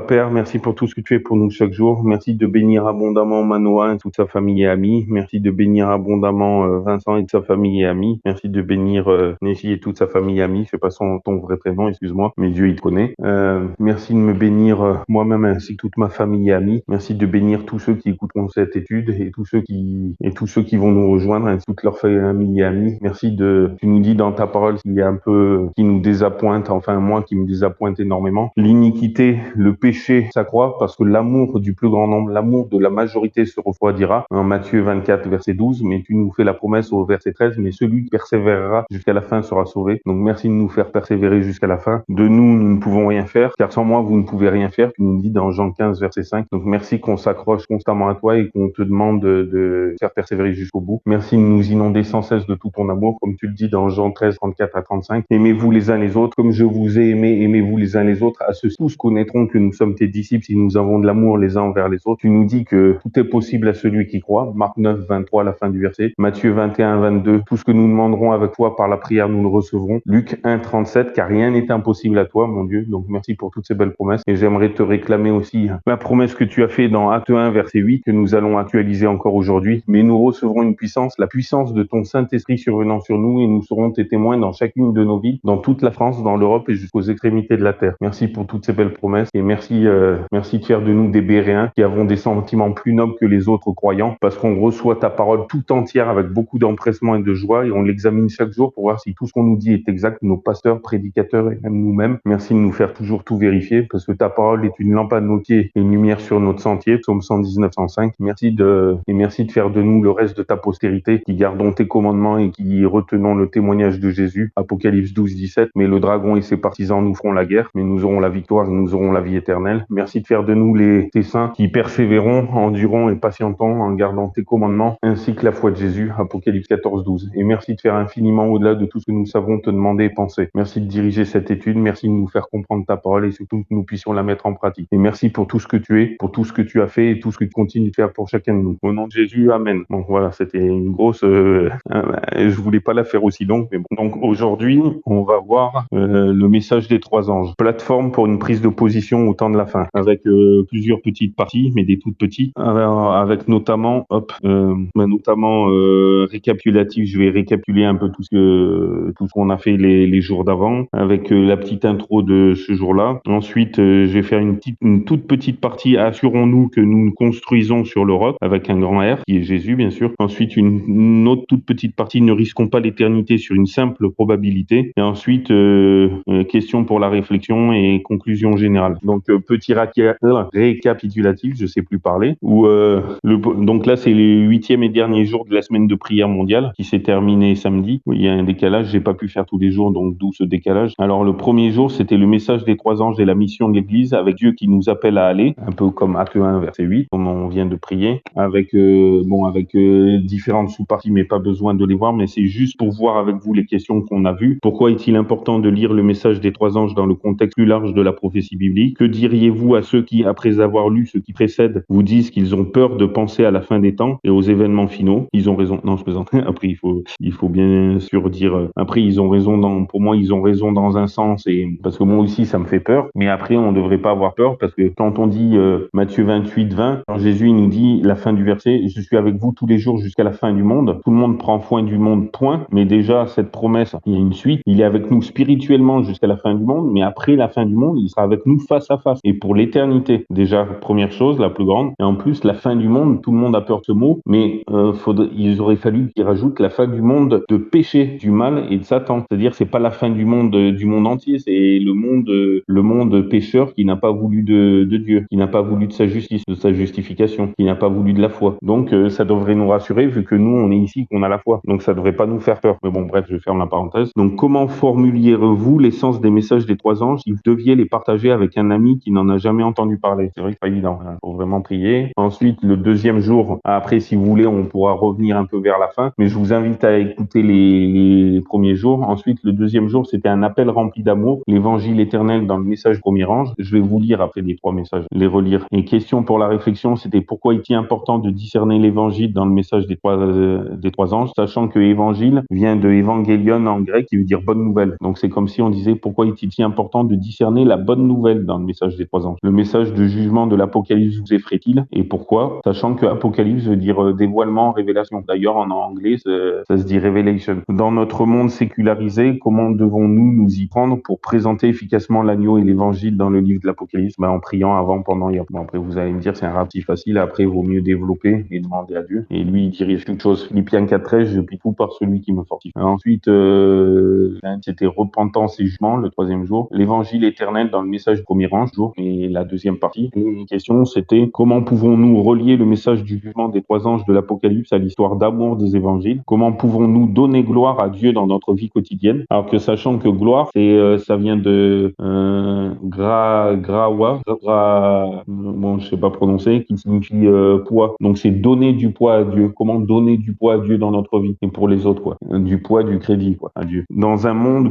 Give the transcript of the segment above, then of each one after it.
Père, merci pour tout ce que tu fais pour nous chaque jour. Merci de bénir abondamment Manoa et toute sa famille et amis. Merci de bénir abondamment Vincent et toute sa famille et amis. Merci de bénir Neji et toute sa famille et amis. Je sais pas ton vrai prénom, excuse-moi, mais Dieu il te connaît. Merci de me bénir moi-même ainsi que toute ma famille et amis. Merci de bénir tous ceux qui écouteront cette étude et tous ceux qui vont nous rejoindre ainsi que toute leur famille et amis. Merci tu nous dis dans ta parole qu'il y a un peu qui nous désappointe, enfin moi qui me désappointe énormément. L'iniquité, le péché s'accroît parce que l'amour du plus grand nombre, l'amour de la majorité se refroidira. En Matthieu 24, verset 12, mais tu nous fais la promesse au verset 13, mais celui qui persévérera jusqu'à la fin sera sauvé. Donc merci de nous faire persévérer jusqu'à la fin. De nous ne pouvons rien faire, car sans moi, vous ne pouvez rien faire. Tu nous dis dans Jean 15, verset 5. Donc merci qu'on s'accroche constamment à toi et qu'on te demande de faire persévérer jusqu'au bout. Merci de nous inonder sans cesse de tout ton amour, comme tu le dis dans Jean 13, 34 à 35. Aimez-vous les uns les autres, comme je vous ai aimé, aimez-vous les uns les autres. À ceux tous connaîtront que nous sommes tes disciples si nous avons de l'amour les uns envers les autres. Tu nous dis que tout est possible à celui qui croit. Marc 9, 23, la fin du verset. Matthieu 21, 22. Tout ce que nous demanderons avec toi par la prière, nous le recevrons. Luc 1, 37. Car rien n'est impossible à toi, mon Dieu. Donc merci pour toutes ces belles promesses. Et j'aimerais te réclamer aussi la promesse que tu as fait dans Acte 1, verset 8, que nous allons actualiser encore aujourd'hui. Mais nous recevrons une puissance, la puissance de ton Saint-Esprit survenant sur nous, et nous serons tes témoins dans chacune de nos villes, dans toute la France, dans l'Europe et jusqu'aux extrémités de la terre. Merci pour toutes ces belles promesses et merci de faire de nous des Béréens qui avons des sentiments plus nobles que les autres croyants, parce qu'on reçoit ta parole tout entière avec beaucoup d'empressement et de joie, et on l'examine chaque jour pour voir si tout ce qu'on nous dit est exact, nos pasteurs, prédicateurs et même nous-mêmes. Merci de nous faire toujours tout vérifier, parce que ta parole est une lampe à nos pieds et une lumière sur notre sentier. Psaume 119, 105. Merci de faire de nous le reste de ta postérité, qui gardons tes commandements et qui retenons le témoignage de Jésus. Apocalypse 12, 17. Mais le dragon et ses partisans nous feront la guerre, mais nous aurons la victoire et nous aurons la vie éternelle. Merci de faire de nous tes saints qui persévérons, endurons et patientons en gardant tes commandements, ainsi que la foi de Jésus. Apocalypse 14, 12. Et merci de faire infiniment au-delà de tout ce que nous savons te demander et penser. Merci de diriger cette étude. Merci de nous faire comprendre ta parole et surtout que nous puissions la mettre en pratique. Et merci pour tout ce que tu es, pour tout ce que tu as fait et tout ce que tu continues de faire pour chacun de nous. Au nom de Jésus, amen. Donc voilà, c'était une grosse... je voulais pas la faire aussi longue, mais bon. Donc aujourd'hui, on va voir le message des trois anges. Plateforme pour une prise de position au temps de la fin, avec plusieurs petites parties, mais des toutes petites, avec notamment, récapitulatif. Je vais récapituler un peu tout ce qu'on a fait les jours d'avant, avec la petite intro de ce jour-là. Ensuite, je vais faire une toute petite partie. Assurons-nous que nous construisons sur le roc, avec un grand R, qui est Jésus, bien sûr. Ensuite, une autre toute petite partie. Ne risquons pas l'éternité sur une simple probabilité. Et ensuite, question pour la réflexion et conclusion générale. Donc, petit récapitulatif, je sais plus parler. Donc là, c'est le 8e et dernier jour de la semaine de prière mondiale qui s'est terminé samedi. Il y a un décalage, j'ai pas pu faire tous les jours, donc d'où ce décalage. Alors le premier jour, c'était le message des trois anges et la mission de l'Église, avec Dieu qui nous appelle à aller, un peu comme Acte 1, verset 8, comme on vient de prier, avec différentes sous-parties, mais pas besoin de les voir, mais c'est juste pour voir avec vous les questions qu'on a vues. Pourquoi est-il important de lire le message des trois anges dans le contexte plus large de la prophétie biblique? Que diriez-vous à ceux qui, après avoir lu ce qui précède, vous disent qu'ils ont peur de penser à la fin des temps et aux événements finaux? Ils ont raison. Non, je plaisante. Après, il faut bien sûr dire. Après, ils ont raison pour moi, ils ont raison dans un sens, et parce que moi aussi, ça me fait peur. Mais après, on ne devrait pas avoir peur, parce que quand on dit Matthieu 28, 20, quand Jésus il nous dit la fin du verset, je suis avec vous tous les jours jusqu'à la fin du monde. Tout le monde prend soin du monde, point. Mais déjà, cette promesse, il y a une suite. Il est avec nous spirituellement jusqu'à la fin du monde, mais après la fin du monde, il sera avec nous face à face et pour l'éternité. Déjà, première chose, la plus grande. Et en plus, la fin du monde, tout le monde a peur de ce mot, mais il aurait fallu qu'il rajoute la fin du monde de péché, du mal et de Satan. C'est-à-dire, c'est pas la fin du monde entier, c'est le monde pécheur qui n'a pas voulu de Dieu, qui n'a pas voulu de sa justice, de sa justification, qui n'a pas voulu de la foi. Donc, ça devrait nous rassurer, vu que nous, on est ici, qu'on a la foi. Donc, ça devrait pas nous faire peur. Mais bon, bref, je ferme la parenthèse. Donc, comment formuliez-vous l'essence des messages des trois anges si vous deviez les partager avec un ami qui n'en a jamais entendu parler? C'est vrai que c'est pas évident. Il faut vraiment prier. Ensuite, le deuxième jour, après, si vous voulez, on pourra revenir un peu vers la fin, mais je vous invite à écouter les premiers jours. Ensuite, le deuxième jour, c'était un appel rempli d'amour, l'évangile éternel dans le message premier ange. Je vais vous lire après les trois messages, les relire. Et question pour la réflexion, c'était pourquoi est-il important de discerner l'évangile dans le message des trois anges, sachant que évangile vient de évangélion en grec, qui veut dire bonne nouvelle. Donc c'est comme si on disait pourquoi est-il si important de discerner la bonne nouvelle dans le message message des 3 anges. Le message de jugement de l'Apocalypse vous effraie-t-il et pourquoi? Sachant que Apocalypse veut dire dévoilement, révélation. D'ailleurs, en anglais, ça se dit revelation. Dans notre monde sécularisé, comment devons-nous nous y prendre pour présenter efficacement l'agneau et l'évangile dans le livre de l'Apocalypse? En priant avant, pendant et après. Bon, après, vous allez me dire, c'est un rapide facile. Après, il vaut mieux développer et demander à Dieu. Et lui, il dirige toute chose. Philippiens 4:13, je puis tout par celui qui me fortifie. Ensuite, c'était repentance et jugement, le 3e jour. L'évangile éternel dans le message du premier ange, jour, et la 2e partie. Et une question, c'était comment pouvons-nous relier le message du jugement des 3 anges de l'Apocalypse à l'histoire d'amour des évangiles? Comment pouvons-nous donner gloire à Dieu dans notre vie quotidienne? Alors que sachant que gloire, ça vient de bon, je sais pas prononcer, qui signifie poids. Donc c'est donner du poids à Dieu. Comment donner du poids à Dieu dans notre vie et pour les autres, quoi. Du poids, du crédit, quoi, à Dieu. Dans un monde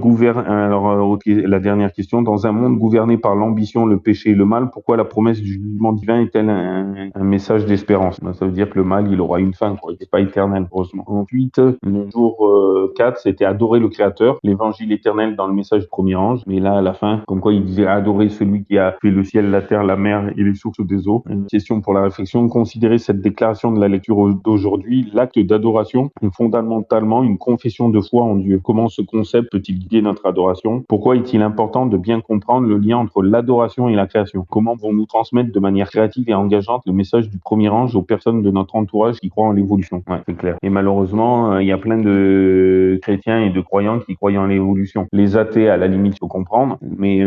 la dernière question, dans un monde gouverné par l'ambition, le péché et le mal, pourquoi la promesse du jugement divin est-elle un message d'espérance? Ça veut dire que le mal, il aura une fin, quoi. Il n'est pas éternel, heureusement. Ensuite, le jour 4, c'était adorer le Créateur, l'évangile éternel dans le message du premier ange. Mais là, à la fin, comme quoi il disait adorer celui qui a fait le ciel, la terre, la mer et les sources des eaux. Une question pour la réflexion. Considérez cette déclaration de la lecture d'aujourd'hui, l'acte d'adoration est fondamentalement une confession de foi en Dieu. Comment ce concept peut-il guider notre adoration? Pourquoi est-il important de bien comprendre le lien entre l'adoration et la création? Comment vont-nous transmettre de manière créative et engageante le message du premier ange aux personnes de notre entourage qui croient en l'évolution? Ouais, c'est clair. Et malheureusement, il y a plein de chrétiens et de croyants qui croient en l'évolution. Les athées, à la limite, il faut comprendre, mais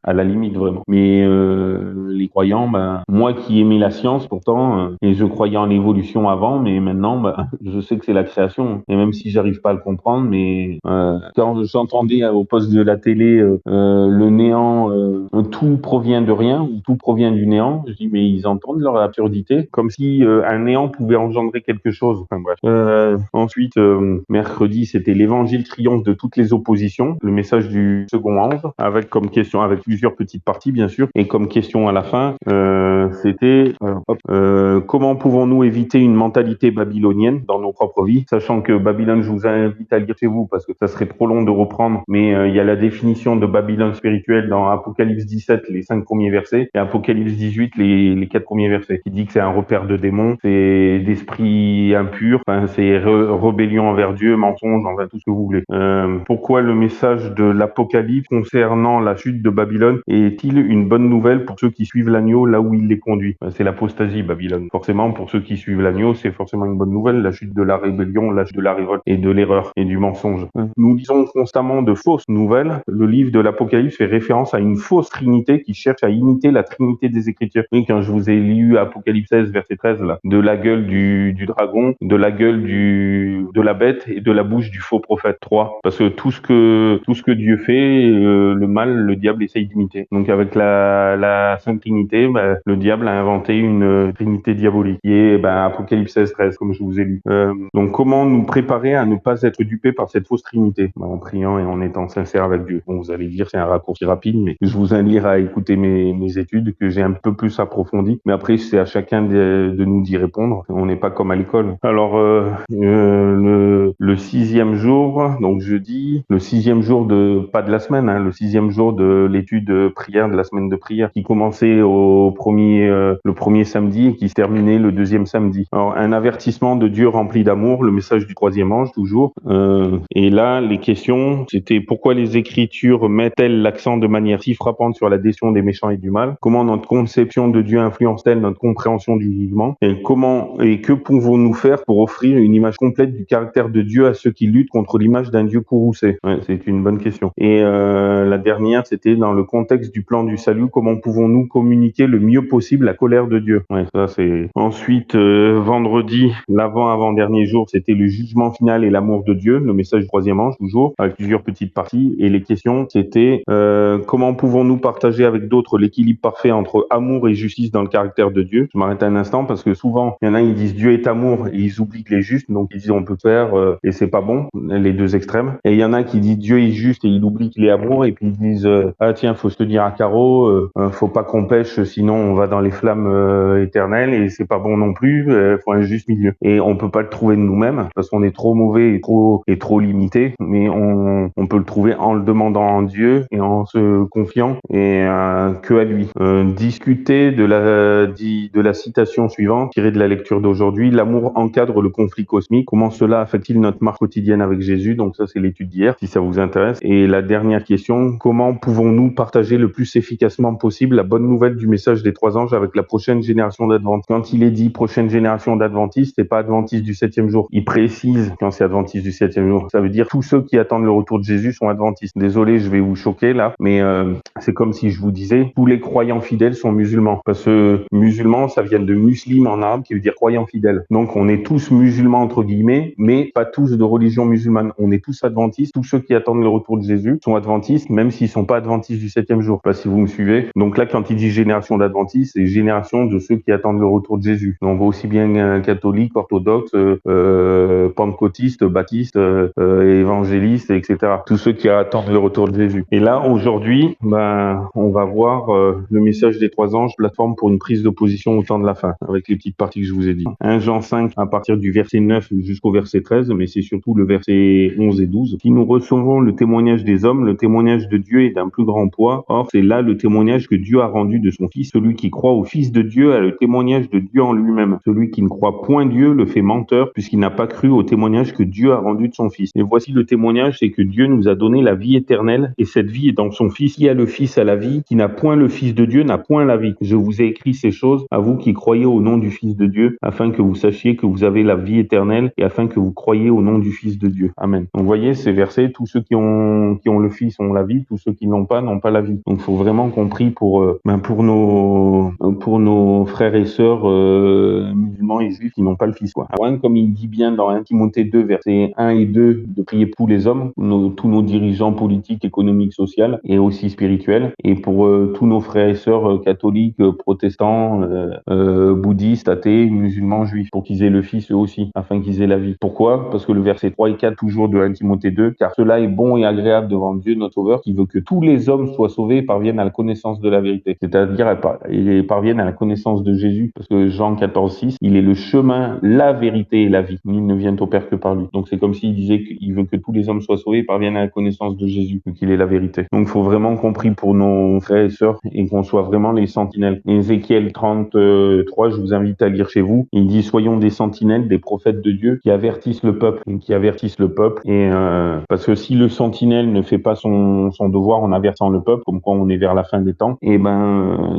à la limite vraiment. Mais les croyants, moi qui aimais la science pourtant, et je croyais en l'évolution avant, mais maintenant, je sais que c'est la création. Et même si j'arrive pas à le comprendre, mais quand j'entendais au poste de la télé le néant, tout provient de rien ou tout provient du néant, je dis mais ils entendent leur absurdité, comme si un néant pouvait engendrer quelque chose. Enfin bref. Ensuite, mercredi, c'était l'évangile triomphe de toutes les oppositions, le message du second ange, avec comme question, avec plusieurs petites parties bien sûr, et comme question à la fin, c'était comment pouvons-nous éviter une mentalité babylonienne dans nos propres vies, sachant que Babylone, je vous invite à lire chez vous parce que ça serait trop long de reprendre, mais il y a la définition de Babylone spirituelle dans Apocalypse 17, les 5 premiers versets, et Apocalypse 18, les 4 premiers versets, qui dit que c'est un repère de démons, c'est d'esprits impurs, enfin c'est rébellion envers Dieu, mensonge, enfin tout ce que vous voulez. Pourquoi le message de l'Apocalypse concernant la chute de Babylone est-il une bonne nouvelle pour ceux qui suivent l'agneau là où il les conduit? C'est l'apostasie, Babylone. Forcément, pour ceux qui suivent l'agneau, c'est forcément une bonne nouvelle, la chute de la rébellion, la chute de la révolte et de l'erreur et du mensonge. Nous lisons constamment de fausses nouvelles. Le livre de l'Apocalypse fait référence à une fausse trinité qui cherche à imiter la trinité des Écritures. Oui, quand je vous ai lu Apocalypse 16, verset 13, là, de la gueule du dragon, de la gueule de la bête et de la bouche du faux prophète. 3. Parce que tout ce que Dieu fait, le mal, le diable essaye d'imiter. Donc avec la Sainte Trinité, le diable a inventé une trinité diabolique qui est Apocalypse 16, 13, comme je vous ai lu. Donc comment nous préparer à ne pas être dupés par cette fausse trinité? En priant et en étant sincère avec Dieu. Bon, vous allez dire c'est un raccourci rapide, mais je vous invite à écouter mes études que j'ai un peu plus approfondies. Mais après, c'est à chacun de nous d'y répondre. On n'est pas comme à l'école. Alors, le 6e jour, donc jeudi, le 6e jour pas de la semaine, le 6e jour de l'étude prière, de la semaine de prière, qui commençait le premier samedi et qui se terminait le 2e samedi. Alors, un avertissement de Dieu rempli d'amour, le message du 3e ange, toujours. Et là, les questions, c'était pourquoi les Écritures mettent-elles l'accent de manière si frappante sur la décision des méchants et du mal? Comment notre conception de Dieu influence-t-elle notre compréhension du jugement? Et que pouvons-nous faire pour offrir une image complète du caractère de Dieu à ceux qui luttent contre l'image d'un Dieu courroucé? Ouais, c'est une bonne question. Et la dernière, c'était dans le contexte du plan du salut, comment pouvons-nous communiquer le mieux possible la colère de Dieu? Ouais, ça c'est. Ensuite, vendredi, l'avant-dernier jour, c'était le jugement final et l'amour de Dieu, le message du 3e ange, toujours, avec plusieurs petites parties. Et les questions, c'était comment pouvons-nous partager avec d'autres l'équilibre parfait entre amour et justice dans le caractère de Dieu? Je m'arrête un instant parce que souvent, il y en a, ils disent Dieu est amour et ils oublient qu'il est juste, donc ils disent on peut faire et c'est pas bon, les deux extrêmes. Et il y en a qui disent Dieu est juste et il oublie qu'il est amour et puis ils disent ah tiens, faut se tenir à carreau, faut pas qu'on pêche cherche, sinon on va dans les flammes éternelles et c'est pas bon non plus. Faut un juste milieu. Et on peut pas le trouver de nous-mêmes parce qu'on est trop mauvais et trop limité, mais on peut le trouver en le demandant à Dieu et en se confiant et que à lui. Discuter de la citation suivante tirée de la lecture d'aujourd'hui. L'amour encadre le conflit cosmique. Comment cela affecte-t-il notre marche quotidienne avec Jésus? Donc ça, c'est l'étude d'hier, si ça vous intéresse. Et la dernière question, comment pouvons-nous partager le plus efficacement possible la bonne nouvelle du message des 3 anges avec la prochaine génération d'adventistes? Quand il est dit prochaine génération d'adventistes, c'est pas adventistes du 7e jour. Il précise quand c'est adventistes du 7e jour. Ça veut dire tous ceux qui attendent le retour de Jésus sont adventistes. Désolé, je vais vous choquer là, mais c'est comme si je vous disais tous les croyants fidèles sont musulmans. Parce que musulmans, ça vient de muslim en arabe qui veut dire croyant fidèle. Donc on est tous musulmans entre guillemets, mais pas tous de religion musulmane. On est tous adventistes. Tous ceux qui attendent le retour de Jésus sont adventistes, même s'ils sont pas adventistes du 7e jour. Je sais pas si vous me suivez. Donc là, quand il dit génération d'adventistes, c'est génération de ceux qui attendent le retour de Jésus. Donc on voit aussi bien catholiques, orthodoxes, pentecôtistes, baptistes, évangélistes, etc. Tous ceux qui attendent le retour de Jésus. Et là, aujourd'hui, on va voir le message des 3 anges, plateforme pour une prise de position au temps de la fin, avec les petites parties que je vous ai dit. 1 Jean 5, à partir du verset 9 jusqu'au verset 13, mais c'est surtout le verset 11 et 12. Si nous recevons le témoignage des hommes, le témoignage de Dieu est d'un plus grand poids. Or, c'est là le témoignage que Dieu a rendu de son Fils. Celui qui croit au Fils de Dieu a le témoignage de Dieu en lui-même. Celui qui ne croit point Dieu le fait menteur, puisqu'il n'a pas cru au témoignage que Dieu a rendu de son Fils. Et voici le témoignage, c'est que Dieu nous a donné la vie éternelle, et cette vie est dans son Fils. Qui a le Fils a la vie, qui n'a point le Fils de Dieu n'a point la vie. Je vous ai écrit ces choses à vous qui croyez au nom du Fils de Dieu, afin que vous sachiez que vous avez la vie éternelle, et afin que vous croyiez au nom du Fils de Dieu. Amen. Donc, vous voyez, ces versets, tous ceux qui ont le Fils ont la vie, tous ceux qui n'ont pas la vie. Donc, il faut vraiment qu'on prie pour nos frères et sœurs musulmans et juifs qui n'ont pas le Fils, quoi. Alors, comme il dit bien dans 1 Timothée 2, versets 1 et 2, de prier pour les hommes, tous nos dirigeants politiques, économiques, sociaux et aussi spirituels, et pour tous nos frères et sœurs catholiques, protestants, bouddhistes, athées, musulmans, juifs, pour qu'ils aient le Fils eux aussi, afin qu'ils aient la vie. Pourquoi? Parce que le verset 3 et 4, toujours de 1 Timothée 2, car cela est bon et agréable devant Dieu notre Sauveur, qui veut que tous les hommes soient sauvés et parviennent à la connaissance de la vérité. C'est-à-dire, ils parviennent à la connaissance de Jésus, parce que Jean 14,6, il est le chemin, la vérité et la vie. Nul ne vient au Père que par lui. Donc c'est comme s'il disait qu'il veut que tous les hommes soient sauvés et parviennent à la connaissance de Jésus, qu'il est la vérité. Donc il faut vraiment qu'on prie pour nos frères et sœurs et qu'on soit vraiment les sentinelles. Ézéchiel 33, je vous invite à lire chez vous. Il dit: soyons des sentinelles, des prophètes de Dieu qui avertissent le peuple, et parce que si le sentinelle ne fait pas son devoir en avertissant le peuple, comme quoi on est vers la fin des temps, et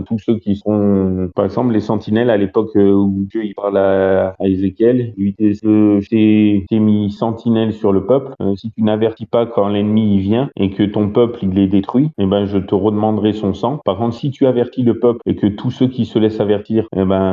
tous ceux qui seront, par exemple, les sentinelles à l'époque où Dieu il parle à Ézéchiel, lui dit: t'es mis sentinelle sur le peuple. Si tu n'avertis pas quand l'ennemi il vient et que ton peuple il est détruit, je te redemanderai son sang. Par contre, si tu avertis le peuple et que tous ceux qui se laissent avertir,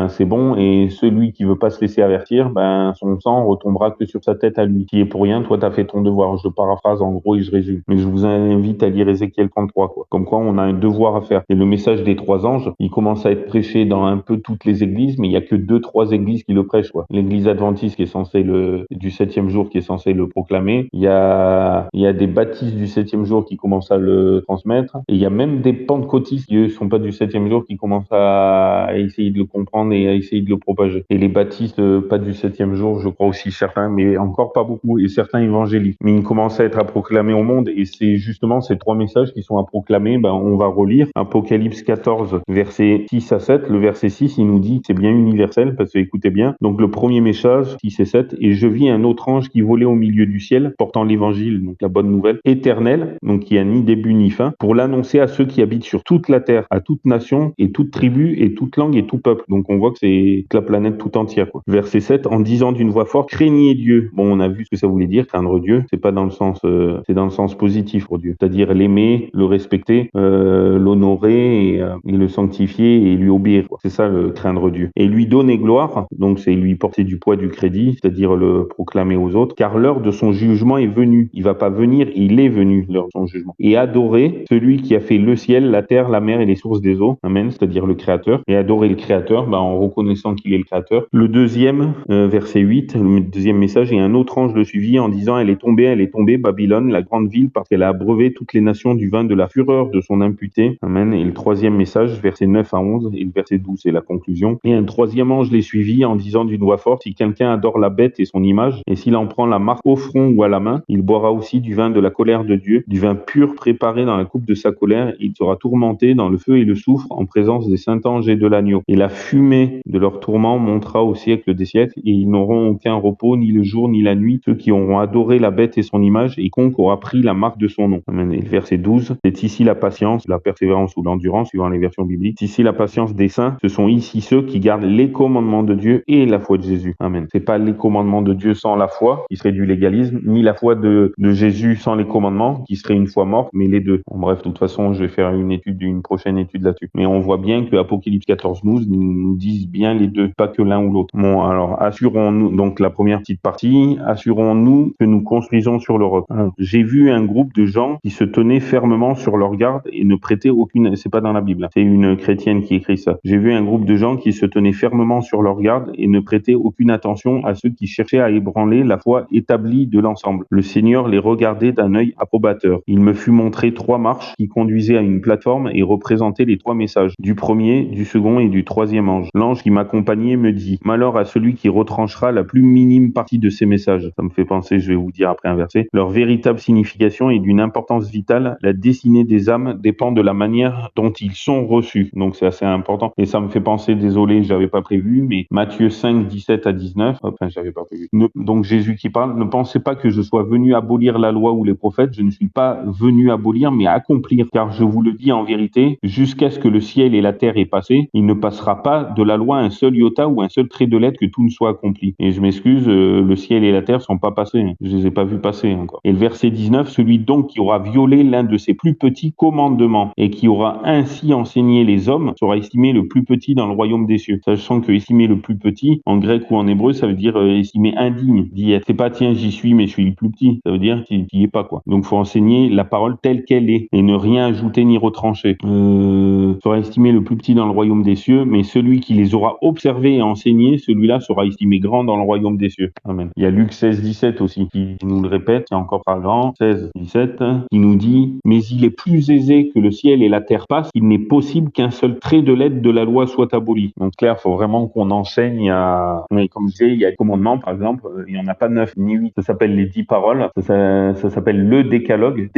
c'est bon, et celui qui veut pas se laisser avertir, son sang retombera que sur sa tête à lui. Qui est pour rien, toi t'as fait ton devoir. Je paraphrase en gros et je résume. Mais je vous invite à lire Ézéchiel 33, quoi. Comme quoi on a un devoir à faire. Et le message des 3 anges, il commence à être prêché dans un peu toutes les églises, mais il y a que 2-3 églises qui le prêchent, quoi. L'église adventiste qui est censée du 7e jour qui est censée le proclamer. Il y a des baptistes du 7e jour qui commencent à le transmettre. Et il y a même des pentecôtistes qui eux sont pas du 7e jour qui commencent à essayer de le comprendre et à essayer de le propager. Et les baptistes pas du 7e jour, je crois aussi certains, mais encore pas beaucoup, et certains évangéliques. Mais ils commencent à être à proclamer au monde, et c'est justement ces 3 messages qui sont à proclamer. On va relire Apocalypse 14, versets 6 à 7. Le verset 6, il nous dit, c'est bien universel, parce que écoutez bien. Donc le premier message, 6 et 7, et je vis un autre ange qui volait au milieu du ciel, portant l'évangile, donc la bonne nouvelle, éternelle, donc qui a ni début ni fin, pour l'annoncer à ceux qui habitent sur toute la terre, à toute nation et toute tribu et toute langue et tout peuple. Donc on voit que c'est la planète tout entière, quoi. Verset 7, en disant d'une voix forte, craignez Dieu. Bon, on a vu ce que ça voulait dire, craindre Dieu. C'est pas dans le sens, c'est dans le sens positif pour Dieu. C'est-à-dire l'aimer, le respecter, l'honorer et le sanctifier et lui obéir. l'obéir, quoi. C'est ça le craindre Dieu. Et lui donner gloire, donc c'est lui porter du poids du crédit, c'est-à-dire le proclamer aux autres, car l'heure de son jugement est venue. Il va pas venir, il est venu, l'heure de son jugement. Et adorer celui qui a fait le ciel, la terre, la mer et les sources des eaux. Amen, c'est-à-dire le Créateur. Et adorer le Créateur, en reconnaissant qu'il est le Créateur. Le deuxième, verset 8, le deuxième message, et un autre ange le suivit en disant, elle est tombée, Babylone, la grande ville, parce qu'elle a abreuvé toutes les nations du vin de la fureur de son imputé. Amen. Et le troisième message, verset 9 à 11, et le verset 12, c'est la conclusion. Et un troisième ange les suivit en disant d'une voix forte, si quelqu'un adore la bête et son image, et s'il en prend la marque au front ou à la main, il boira aussi du vin de la colère de Dieu, du vin pur préparé dans la coupe de sa colère, il sera tourmenté dans le feu et le soufre en présence des saints anges et de l'agneau. Et la fumée de leur tourment montera au siècle des siècles, et ils n'auront aucun repos, ni le jour, ni la nuit, ceux qui auront adoré la bête et son image, et quiconque aura pris la marque de son nom. Amen. Et le verset 12, c'est ici la patience, la persévérance ou l'endurance, suivant les versions bibliques. C'est ici la patience des saints, ce sont ici ceux qui gardent les commandements de Dieu et la foi de Jésus. Amen. C'est pas les commandements de Dieu sans la foi, qui serait du légalisme, ni la foi de Jésus sans les commandements, qui serait une foi morte, mais les deux. Bref, de toute façon, je vais faire une prochaine étude là-dessus. Mais on voit bien que Apocalypse 14:12 nous disent bien les deux, pas que l'un ou l'autre. Bon, alors, assurons-nous, donc la première petite partie, assurons-nous que nous construisons sur le roc. J'ai vu un groupe de gens qui se tenaient fermement sur leur garde et ne prêtaient aucune, c'est pas dans la Bible, c'est une chrétienne qui écrit ça. J'ai vu un groupe de gens qui se tenaient fermement sur leur garde et ne prêtaient aucune attention à ceux qui cherchaient à ébranler la foi établie de l'ensemble. Le Seigneur les regardait d'un œil approbateur. Il me fut montré 3 marches qui conduisaient à une plateforme et représentaient les 3 messages, du premier, du second et du troisième ange. L'ange qui m'accompagnait me dit, malheur à celui qui retranchera la plus minime partie de ces messages. Ça me fait penser, je vais vous dire après un verset, leur véritable signification est d'une importance vitale. La destinée des âmes dépend de la manière dont ils sont reçus. Donc c'est assez important. Et ça me fait penser, désolé, j'avais pas prévu, mais Matthieu 5, 17 à 19, j'avais pas prévu. Donc Jésus qui parle, ne pensez pas que je sois venu abolir la loi ou les prophètes, je ne suis pas venu abolir, mais accomplir. Car je vous le dis en vérité, jusqu'à ce que le ciel et la terre aient passé, il ne passera pas de la loi un seul iota ou un seul trait de lettre que tout ne soit accompli. Et je m'excuse, le ciel et la terre sont pas passés. Je les ai pas vus passer encore. Et le verset 19, celui donc qui aura violé l'un de ses plus petits commandements et qui aura ainsi enseigné les hommes sera estimé le plus petit dans le royaume des cieux. Sachant que estimer le plus petit, en grec ou en hébreu, ça veut dire estimer indigne d'y être. C'est pas tiens j'y suis mais je suis le plus petit. Ça veut dire qu'il n'y est pas quoi. Donc faut enseigner la parole telle qu'elle est et ne rien ajouter ni retrancher. Sera estimé le plus petit dans le royaume des cieux, mais celui qui les aura observés et enseignés, celui-là sera estimé grand dans le royaume des cieux. Amen. Il y a Luc 16, 17 aussi qui nous le répète, c'est encore pas grand, 16, 17, qui nous dit « Mais il est plus aisé que le ciel et la terre passent, il n'est possible qu'un seul trait de lettre de la loi soit aboli. » Donc clair, il faut vraiment qu'on enseigne à... Mais comme je disais, il y a des commandements, par exemple, il n'y en a pas 9 ni 8. Ça s'appelle les 10 paroles, ça s'appelle le décalogue,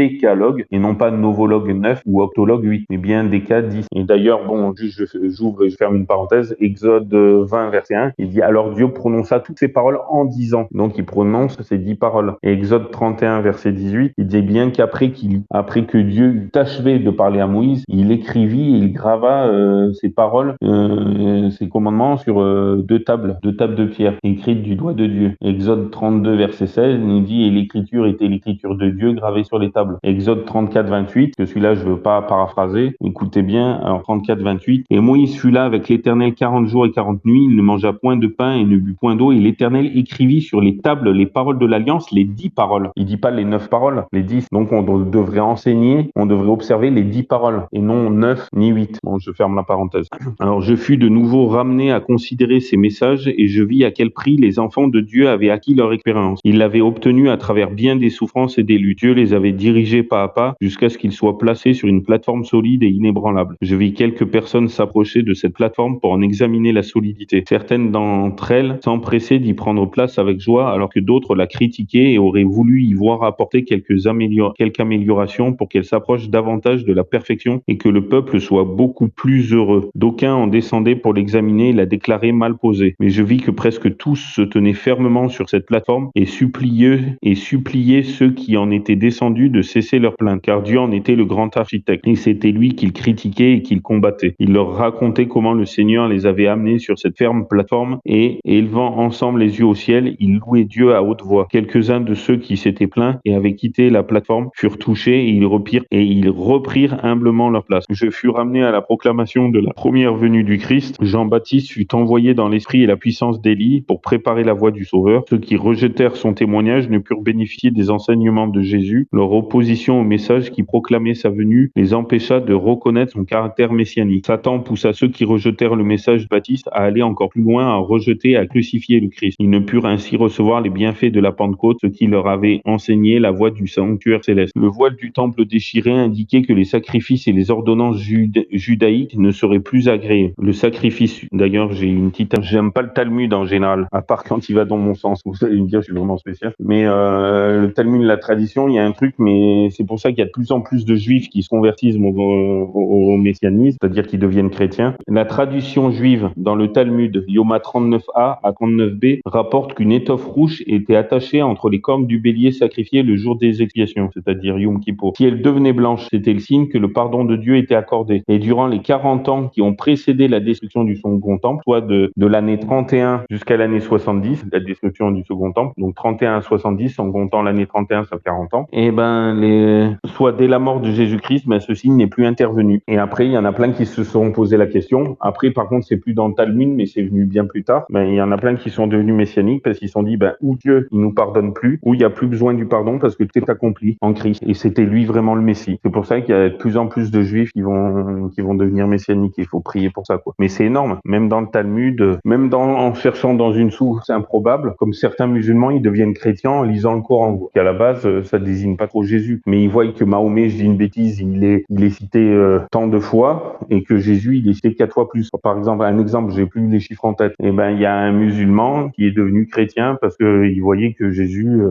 et non pas novologue 9 ou octologue 8, mais bien déca 10. Et d'ailleurs, bon, juste j'ouvre et je ferme une parenthèse, Exode 20, verset 1, il dit « Alors Dieu prononça toutes ces paroles en 10 ans. » Donc il prononce ces 10 paroles. Et Exode 31, verset 18, il dit bien qu'après que Dieu eut achevé de parler à Moïse, il écrivit et il grava ces paroles, ces commandements sur 2 tables de pierre, écrites du doigt de Dieu. Exode 32, verset 16, nous dit « Et l'écriture était l'écriture de Dieu gravée sur les tables. » Exode 34, 28, que celui-là je veux pas paraphraser, écoutez bien, alors 34, 28, « Et Moïse fut là avec l'Éternel 40 jours et 40 nuits, il ne mangea point de pain et ne but point d'eau, et l'Éternel écrivit sur les tables les paroles de l'Alliance, les 10 paroles. » Il dit pas les 9 paroles, les 10. Donc on devrait enseigner, on devrait observer les 10 paroles, et non 9 ni 8. Bon, je ferme la parenthèse. Alors je fus de nouveau ramené à considérer ces messages, et je vis à quel prix les enfants de Dieu avaient acquis leur expérience. Ils l'avaient obtenue à travers bien des souffrances et des luttes. Dieu les avait dirigés pas à pas jusqu'à ce qu'ils soient placés sur une plateforme solide et inébranlable. Je vis quelques personnes s'approcher de cette plateforme pour en examiner la solidité. Certaines d'entre elles s'empressaient d'y prendre place avec joie, alors que d'autres la critiquaient et auraient voulu y voir apporter quelques améliorations pour qu'elle s'approche davantage de la perfection et que le peuple soit beaucoup plus heureux. D'aucuns en descendaient pour l'examiner et la déclarer mal posée. Mais je vis que presque tous se tenaient fermement sur cette plateforme et suppliaient ceux qui en étaient descendus de cesser leur plainte, car Dieu en était le grand architecte, et c'était lui qu'ils critiquaient et qu'ils combattaient. Il leur racontait comment le Seigneur les avait amenés sur cette ferme plateforme et, élevant ensemble les yeux au ciel, ils louaient Dieu à haute voix. Quelques-uns de ceux qui s'étaient plaints et avaient quitté la plateforme furent touchés et ils reprirent humblement leur place. Je fus ramené à la proclamation de la première venue du Christ, Jean-Baptiste fut envoyé dans l'esprit et la puissance d'Élie pour préparer la voie du Sauveur. Ceux qui rejetèrent son témoignage ne purent bénéficier des enseignements de Jésus. Leur opposition au message qui proclamait sa venue les empêcha de reconnaître son caractère messianique. Satan poussa ceux qui rejetèrent le message de Baptiste à aller encore plus loin, à rejeter, à crucifier le Christ. Ils ne purent ainsi recevoir les bienfaits de la Pentecôte, ce qui leur avait enseigné la voie du sanctuaire céleste. Le voile du temple déchiré indiquait que les sacrifices et les ordonnances judaïques ne seraient plus agréés. Le sacrifice, d'ailleurs, j'aime pas le Talmud en général, à part quand il va dans mon sens. Vous allez me dire, je suis vraiment spécial. Mais le Talmud, la tradition, il y a un truc, mais c'est pour ça qu'il y a de plus en plus de juifs qui se convertissent au messianisme, c'est-à-dire qui deviennent chrétiens. La tradition juive dans le Talmud, Yoma 39a à 39b, rapporte qu'une étoffe rouge était attachée entre les cornes du bélier sacrifié le jour des expiations, c'est-à-dire Yom Kippour. Si elle devenait blanche, c'était le signe que le pardon de Dieu était accordé. Et durant les 40 ans qui ont précédé la destruction du second temple, soit de l'année 31 jusqu'à l'année 70, la destruction du second temple, donc 31 à 70, en comptant l'année 31, ça fait 40 ans, et soit dès la mort de Jésus-Christ, ce signe n'est plus intervenu. Et après, il y en a plein qui se sont posé la question. Après, par contre, c'est plus dans le Talmud, mais c'est venu bien plus tard. Il y en a plein qui sont devenus messianiques parce qu'ils se sont dit, ou Dieu, il nous pardonne plus, ou il n'y a plus besoin du pardon parce que tout est accompli en Christ. Et c'était lui vraiment le Messie. C'est pour ça qu'il y a de plus en plus de juifs qui vont devenir messianiques. Il faut prier pour ça, quoi. Mais c'est énorme. Même dans le Talmud, en cherchant dans une source improbable, comme certains musulmans, ils deviennent chrétiens en lisant le Coran. Qui à la base, ça désigne pas trop Jésus. Mais ils voient que Mahomet, je dis une bêtise, il est cité tant de fois et que Jésus, il est cité 4 fois plus. Par exemple, j'ai plus les chiffres en tête. Il y a un musulman qui est devenu chrétien parce que il voyait que Jésus,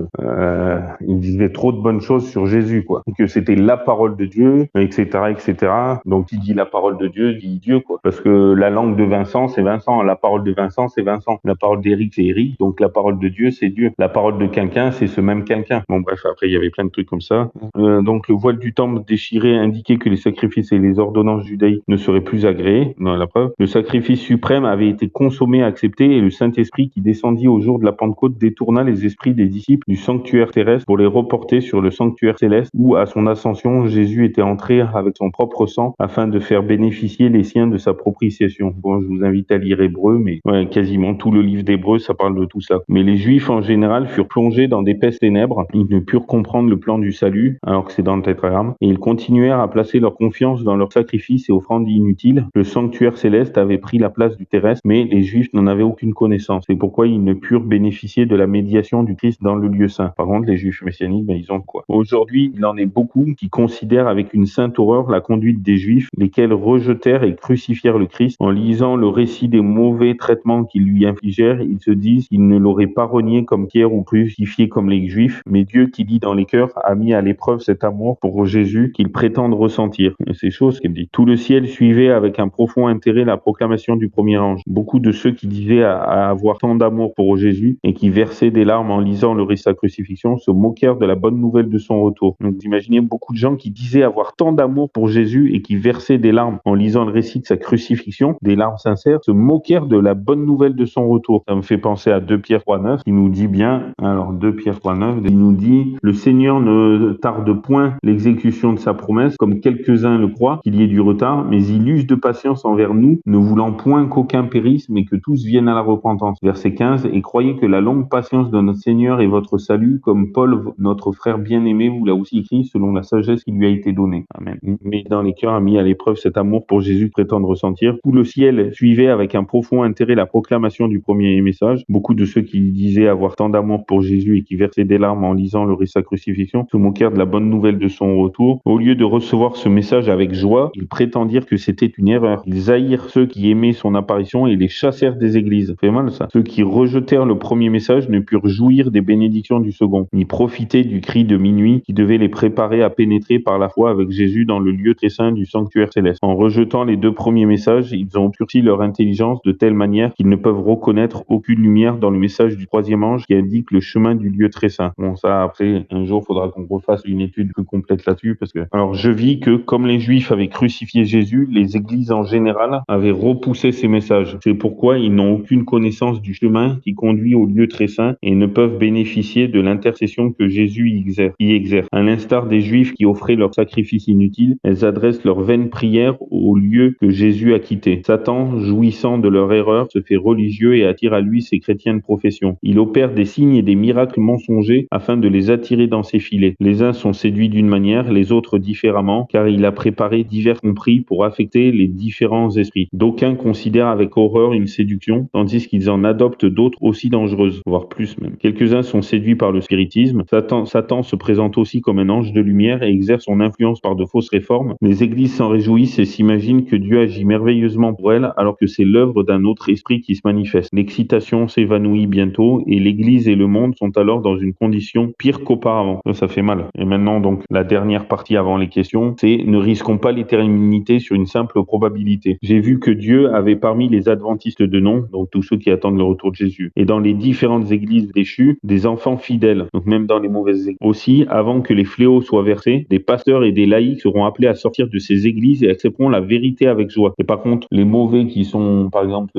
il disait trop de bonnes choses sur Jésus, quoi. Que c'était la parole de Dieu, etc., etc. Donc, qui dit la parole de Dieu, dit Dieu, quoi. Parce que la langue de Vincent, c'est Vincent. La parole de Vincent, c'est Vincent. La parole d'Éric, c'est Éric. Donc, la parole de Dieu, c'est Dieu. La parole de quelqu'un, c'est ce même quelqu'un. Bon, bref, après, il y avait plein de trucs comme ça. Donc, le voile du temple déchiré indiquait que les sacrifices et les ordonnances judaïques ne seraient plus agréés. Dans la preuve, le sacrifice suprême avait été consommé, accepté, et le Saint-Esprit qui descendit au jour de la Pentecôte détourna les esprits des disciples du sanctuaire terrestre pour les reporter sur le sanctuaire céleste où, à son ascension, Jésus était entré avec son propre sang afin de faire bénéficier les siens de sa propitiation. Bon, je vous invite à lire Hébreu, mais quasiment tout le livre d'Hébreu, ça parle de tout ça. Mais les Juifs, en général, furent plongés dans d'épaisses ténèbres. Ils ne purent comprendre le plan du salut, alors que c'est dans le tétragramme, et ils continuèrent à placer leur confiance dans leurs sacrifices et offrandes inutiles. Le sanctuaire céleste avait pris la place du terrestre, mais les Juifs n'en avaient aucune connaissance. C'est pourquoi ils ne purent bénéficier de la médiation du Christ dans le lieu saint. Par contre, les Juifs messianiques, ils ont quoi? Aujourd'hui, il en est beaucoup qui considèrent avec une sainte horreur la conduite des Juifs, lesquels rejetèrent et crucifièrent le Christ. En lisant le récit des mauvais traitements qu'ils lui infligèrent, ils se disent qu'ils ne l'auraient pas renié comme Pierre ou crucifié comme les Juifs, mais Dieu qui lit dans les cœurs a mis à l'épreuve cet amour pour Jésus qu'ils prétendent ressentir. Et c'est chaud ce qu'il dit. Tout le ciel suivait avec un profond intérêt la proclamation du premier ange. Beaucoup de ceux qui disaient avoir tant d'amour pour Jésus et qui versaient des larmes en lisant le récit de sa crucifixion se moquèrent de la bonne nouvelle de son retour. Donc vous imaginez beaucoup de gens qui disaient avoir tant d'amour pour Jésus et qui versaient des larmes en lisant le récit de sa crucifixion, des larmes sincères, se moquèrent de la bonne nouvelle de son retour. Ça me fait penser à 2 Pierre 3,9 qui nous dit bien, alors 2 Pierre 3,9, il nous dit « Le Seigneur ne tarde point l'exécution de sa promesse, comme quelques-uns le croient, qu'il y ait du retard, mais il use de patience envers nous, ne voulant point qu'aucun périsse, mais que tous viennent à la repentance. » Verset 15, « Et croyez que la longue patience de notre Seigneur est votre salut, comme Paul, notre frère bien-aimé, vous l'a aussi écrit, selon la sagesse qui lui a été donnée. » Amen. Mais dans les cœurs a mis à l'épreuve cet amour pour Jésus prétend ressentir. Tout le ciel suivait avec un profond intérêt la proclamation du premier message. Beaucoup de ceux qui disaient avoir tant d'amour pour Jésus et qui versaient des larmes en lisant le récit de sa crucifixion se moquèrent de la bonne nouvelle de son retour. Au lieu de recevoir ce message avec joie, ils prétendirent que c'était une erreur. Ils haïrent ceux qui aimaient son apparition et les chassèrent des églises. Ça fait mal ça. Ceux qui rejetèrent le premier message ne purent jouir des bénédictions du second, ni profiter du cri de minuit qui devait les préparer à pénétrer par la foi avec Jésus dans le lieu très saint du sanctuaire céleste. En rejetant les 2 premiers messages, ils ont obscurci leur intelligence de telle manière qu'ils ne peuvent reconnaître aucune lumière dans le message du 3e ange qui indique le chemin du lieu très saint. Bon, ça, après, un jour, il faudra qu'on refasse une étude plus complète là-dessus parce que, alors, je vis que, comme les Juifs avaient crucifié Jésus, les églises en général avaient repoussé ces messages. C'est pourquoi ils n'ont aucune connaissance du chemin qui conduit au lieu très saint et ne peuvent bénéficier de l'intercession que Jésus y exerce. À l'instar des Juifs qui offraient leurs sacrifices inutiles, elles adressent leurs vaines prières au lieu ceux que Jésus a quittés. Satan, jouissant de leur erreur, se fait religieux et attire à lui ses chrétiens de profession. Il opère des signes et des miracles mensongers afin de les attirer dans ses filets. Les uns sont séduits d'une manière, les autres différemment, car il a préparé divers compris pour affecter les différents esprits. D'aucuns considèrent avec horreur une séduction, tandis qu'ils en adoptent d'autres aussi dangereuses, voire plus même. Quelques-uns sont séduits par le spiritisme. Satan se présente aussi comme un ange de lumière et exerce son influence par de fausses réformes. Les églises s'en réjouissent et s'imaginent que Dieu agit merveilleusement pour elles, alors que c'est l'œuvre d'un autre esprit qui se manifeste. L'excitation s'évanouit bientôt et l'église et le monde sont alors dans une condition pire qu'auparavant. Ça fait mal. Et maintenant, donc, la dernière partie avant les questions, c'est ne risquons pas l'éternité sur une simple probabilité. J'ai vu que Dieu avait parmi les adventistes de nom, donc tous ceux qui attendent le retour de Jésus, et dans les différentes églises déchues, des enfants fidèles, donc même dans les mauvaises églises. Aussi, avant que les fléaux soient versés, des pasteurs et des laïcs seront appelés à sortir de ces églises et accepteront la vérité avec joie. Et par contre, les mauvais qui sont, par exemple,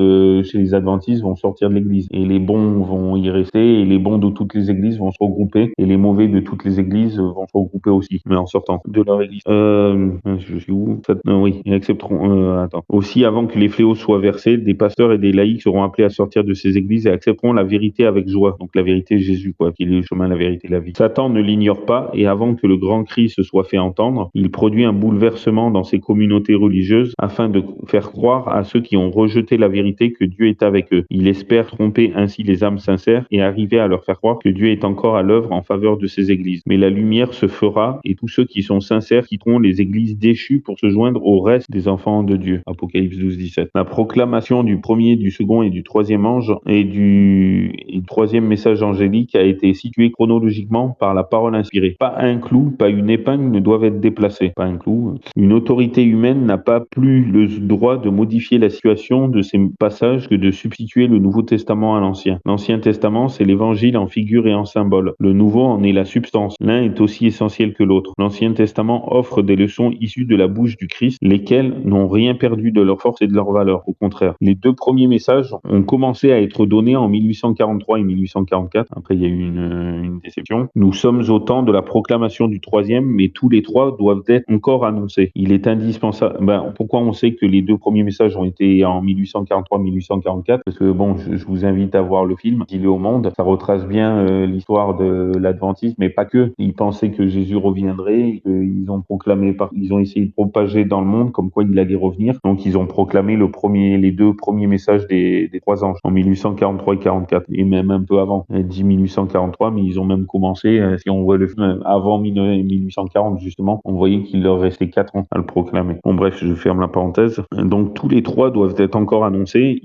chez les adventistes vont sortir de l'église, et les bons vont y rester, et les bons de toutes les églises vont se regrouper, et les mauvais de toutes les églises vont se regrouper aussi, mais en sortant de leur église. Je suis où? Oui, ils accepteront. Attends. Aussi, avant que les fléaux soient versés, des pasteurs et des laïcs seront appelés à sortir de ces églises et accepteront la vérité avec joie. Donc la vérité, Jésus, quoi, qu'il est le chemin, la vérité, la vie. Satan ne l'ignore pas, et avant que le grand cri se soit fait entendre, il produit un bouleversement dans ces communautés religieuses afin de faire croire à ceux qui ont rejeté la vérité que Dieu est avec eux. Il espère tromper ainsi les âmes sincères et arriver à leur faire croire que Dieu est encore à l'œuvre en faveur de ces églises. Mais la lumière se fera et tous ceux qui sont sincères quitteront les églises déchues pour se joindre au reste des enfants de Dieu. Apocalypse 12-17. La proclamation du premier, du second et du troisième ange et du troisième message angélique a été située chronologiquement par la parole inspirée. Pas un clou, pas une épingle ne doivent être déplacés. Pas un clou. Une autorité humaine n'a pas plus le droit de modifier la situation de ces passages que de substituer le Nouveau Testament à l'Ancien. L'Ancien Testament, c'est l'Évangile en figure et en symbole. Le Nouveau en est la substance. L'un est aussi essentiel que l'autre. L'Ancien Testament offre des leçons issues de la bouche du Christ, lesquelles n'ont rien perdu de leur force et de leur valeur. Au contraire, les deux premiers messages ont commencé à être donnés en 1843 et 1844. Après, il y a eu une déception. Nous sommes au temps de la proclamation du troisième, mais tous les trois doivent être encore annoncés. Il est indispensable. Pourquoi on sait que les deux premiers messages ont été en 1843-1844? Parce que bon, je vous invite à voir le film, Dis-le au monde. Ça retrace bien l'histoire de l'adventisme, mais pas que. Ils pensaient que Jésus reviendrait, ils ont essayé de propager dans le monde comme quoi il allait revenir. Donc ils ont proclamé les deux premiers messages des trois anges en 1843 et 44, et même un peu avant. Elle dit 1843, mais ils ont même commencé, si on voit le film avant 1840 justement, on voyait qu'il leur restait 4 ans à le proclamer. Bon bref, je ferme la parenthèse. Donc tous les trois doivent être encore annoncés.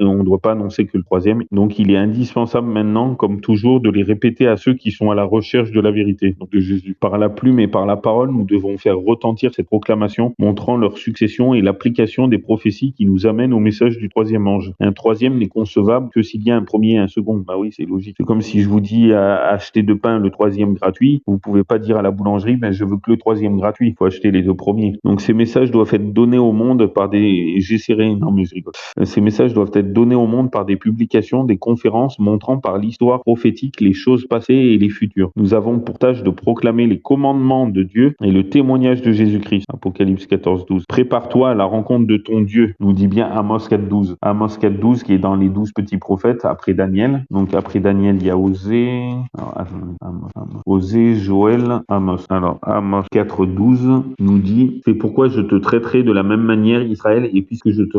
On ne doit pas annoncer que le troisième. Donc il est indispensable maintenant, comme toujours, de les répéter à ceux qui sont à la recherche de la vérité, donc de Jésus. Par la plume et par la parole, nous devons faire retentir cette proclamation, montrant leur succession et l'application des prophéties qui nous amènent au message du troisième ange. Un troisième n'est concevable que s'il y a un premier et un second. Bah oui, c'est logique. C'est comme si je vous dis acheter 2 pains, le troisième gratuit. Vous pouvez pas dire à la boulangerie, je veux que le troisième gratuit. Il faut acheter les 2 premiers. Donc ces messages doivent être donnés au monde par Ces messages doivent être donnés au monde par des publications, des conférences montrant par l'histoire prophétique les choses passées et les futures. Nous avons pour tâche de proclamer les commandements de Dieu et le témoignage de Jésus-Christ. Apocalypse 14-12. Prépare-toi à la rencontre de ton Dieu, nous dit bien Amos 4-12. Amos 4-12 qui est dans les 12 petits prophètes après Daniel. Donc après Daniel, il y a Osée, Joël, Amos. Alors Amos 4-12 nous dit: c'est pourquoi je te traiterai de la même manière, Israël, et puisque je te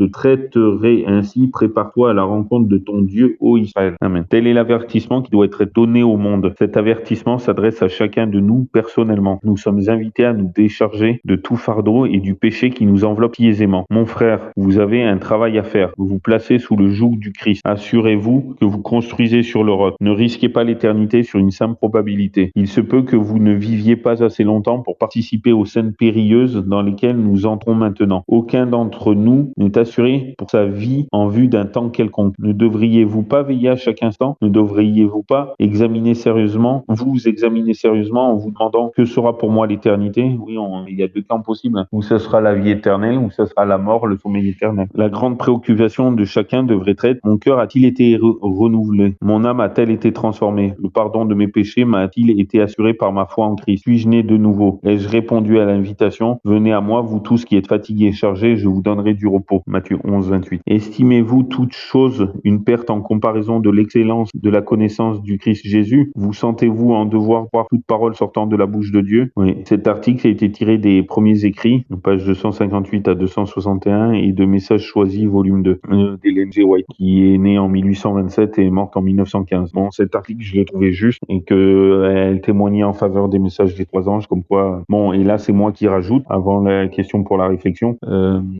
traiterai ainsi, prépare-toi à la rencontre de ton Dieu, ô Israël. Amen. Tel est l'avertissement qui doit être donné au monde. Cet avertissement s'adresse à chacun de nous personnellement. Nous sommes invités à nous décharger de tout fardeau et du péché qui nous enveloppe si aisément. Mon frère, vous avez un travail à faire. Vous vous placez sous le joug du Christ. Assurez-vous que vous construisez sur le roc. Ne risquez pas l'éternité sur une simple probabilité. Il se peut que vous ne viviez pas assez longtemps pour participer aux scènes périlleuses dans lesquelles nous entrons maintenant. Aucun d'entre nous n'est assuré pour sa vie en vue d'un temps quelconque. Ne devriez-vous pas veiller à chaque instant? Ne devriez-vous pas vous examiner sérieusement en vous demandant: que sera pour moi l'éternité? Oui, il y a 2 camps possibles. Ou ce sera la vie éternelle, ou ce sera la mort, le sommeil éternel. La grande préoccupation de chacun devrait être: mon cœur a-t-il été renouvelé? Mon âme a-t-elle été transformée? Le pardon de mes péchés m'a-t-il été assuré par ma foi en Christ? Suis-je né de nouveau? Ai-je répondu à l'invitation: venez à moi, vous tous qui êtes fatigués et chargés, je vous donnerai du repos. Matthieu 11, 28. Estimez-vous toute chose une perte en comparaison de l'excellence de la connaissance du Christ Jésus? Vous sentez-vous en devoir croire toute parole sortant de la bouche de Dieu? Oui. Cet article a été tiré des premiers écrits, page 258 à 261, et de Messages choisis, volume 2, d'Ellen G. White, qui est née en 1827 et est morte en 1915. Bon, cet article, je l'ai trouvé juste et qu'elle témoignait en faveur des messages des trois anges, comme quoi, bon, et là, c'est moi qui rajoute, avant la question pour la réflexion.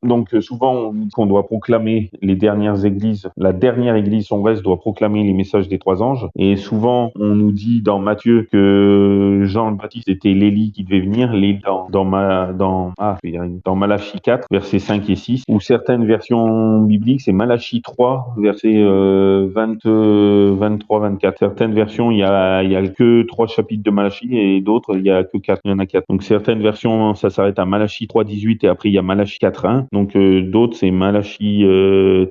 Donc, souvent, on dit qu'on doit proclamer les dernières églises, la dernière église, son reste, doit proclamer les messages des trois anges. Et souvent, on nous dit dans Matthieu que Jean le Baptiste était l'Élie qui devait venir, dans Malachie 4, versets 5 et 6, ou certaines versions bibliques, c'est Malachie 3, versets 23, 24. Certaines versions, il y a que 3 chapitres de Malachie et d'autres, il y a que 4. Il y en a 4. Donc certaines versions, ça s'arrête à Malachie 3, 18 et après il y a Malachie 4, 1. Donc d'autres, c'est Malachie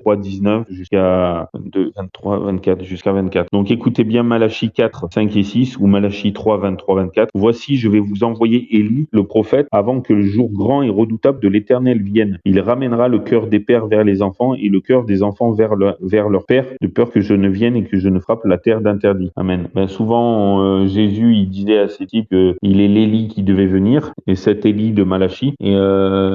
3, 19 jusqu'à 23, 24, jusqu'à 24. Donc écoutez bien Malachie 4, 5 et 6 ou Malachie 3, 23, 24. Voici, je vais vous envoyer Élie, le prophète, avant que le jour grand et redoutable de l'Éternel vienne. Il ramènera le cœur des pères vers les enfants et le cœur des enfants vers leur père, de peur que je ne vienne et que je ne frappe la terre d'interdit. Amen. Souvent, Jésus, il disait à ses types qu'il est l'Élie qui devait venir, et cet Élie de Malachie. Et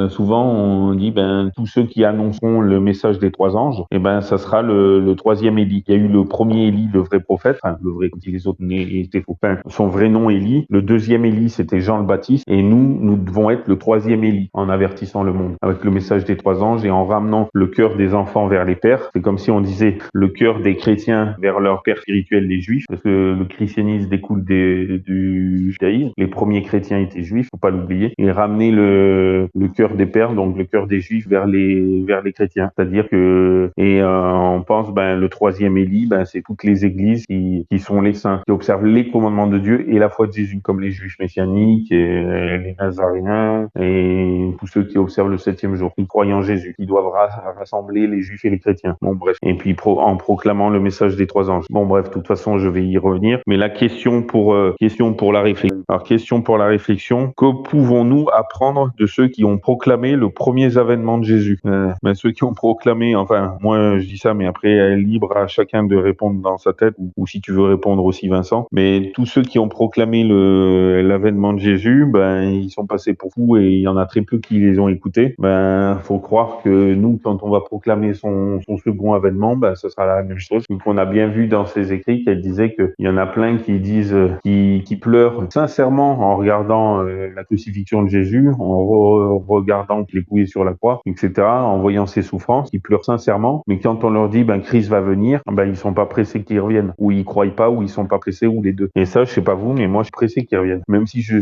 souvent, on dit, tous ceux qui annonceront le message des trois anges, ça sera le troisième Élie. Il y a eu le premier Élie, le vrai prophète, enfin, le vrai, quand les autres étaient faux. Enfin, son vrai nom Élie. Le deuxième Élie, c'était Jean le Baptiste. Et nous devons être le troisième Élie, en avertissant le monde, avec le message des trois anges et en ramenant le cœur des enfants vers les pères. C'est comme si on disait le cœur des chrétiens vers leur père spirituel, les juifs, parce que le christianisme découle du judaïsme. Les premiers chrétiens étaient juifs, faut pas l'oublier. Et ramener le cœur des pères, donc le cœur des juifs vers les chrétiens. C'est-à-dire que, on pense, le troisième Élie, c'est toutes les églises qui sont les saints, qui observent les commandements de Dieu et la foi de Jésus, comme les juifs messianiques et les nazaréens et tous ceux qui observent le septième jour, qui croient en Jésus, qui doivent rassembler les juifs et les chrétiens. Bon, bref. Et puis, en proclamant le message des trois anges. Bon, bref, de toute façon, je vais y revenir. Mais la question pour la réflexion. Alors, question pour la réflexion. Que pouvons-nous apprendre de ceux qui ont proclamé le premier avènement de Jésus? Ceux qui ont proclamé, enfin, moi, je dis ça, mais après, libre à chacun de répondre dans sa tête, ou si tu veux répondre aussi, Vincent. Mais tous ceux qui ont proclamé l'avènement de Jésus, ils sont passés pour fous et il y en a très peu qui les ont écoutés. Faut croire que nous, quand on va proclamer son second avènement, ce sera la même chose. Donc, on a bien vu dans ses écrits qu'elle disait qu'il y en a plein qui disent, qui pleurent sincèrement en regardant la crucifixion de Jésus, en regardant qu'il est couillé sur la croix, etc., en voyant ses souffrances, qui pleurent sincèrement. Mais quand on leur dit, Christ va venir, ils sont pas pressés qu'il revienne. Ou ils croient pas, ou ils sont pas pressés, ou les deux. Et ça, je sais pas vous, mais moi, je suis pressé qu'il revienne. Même si je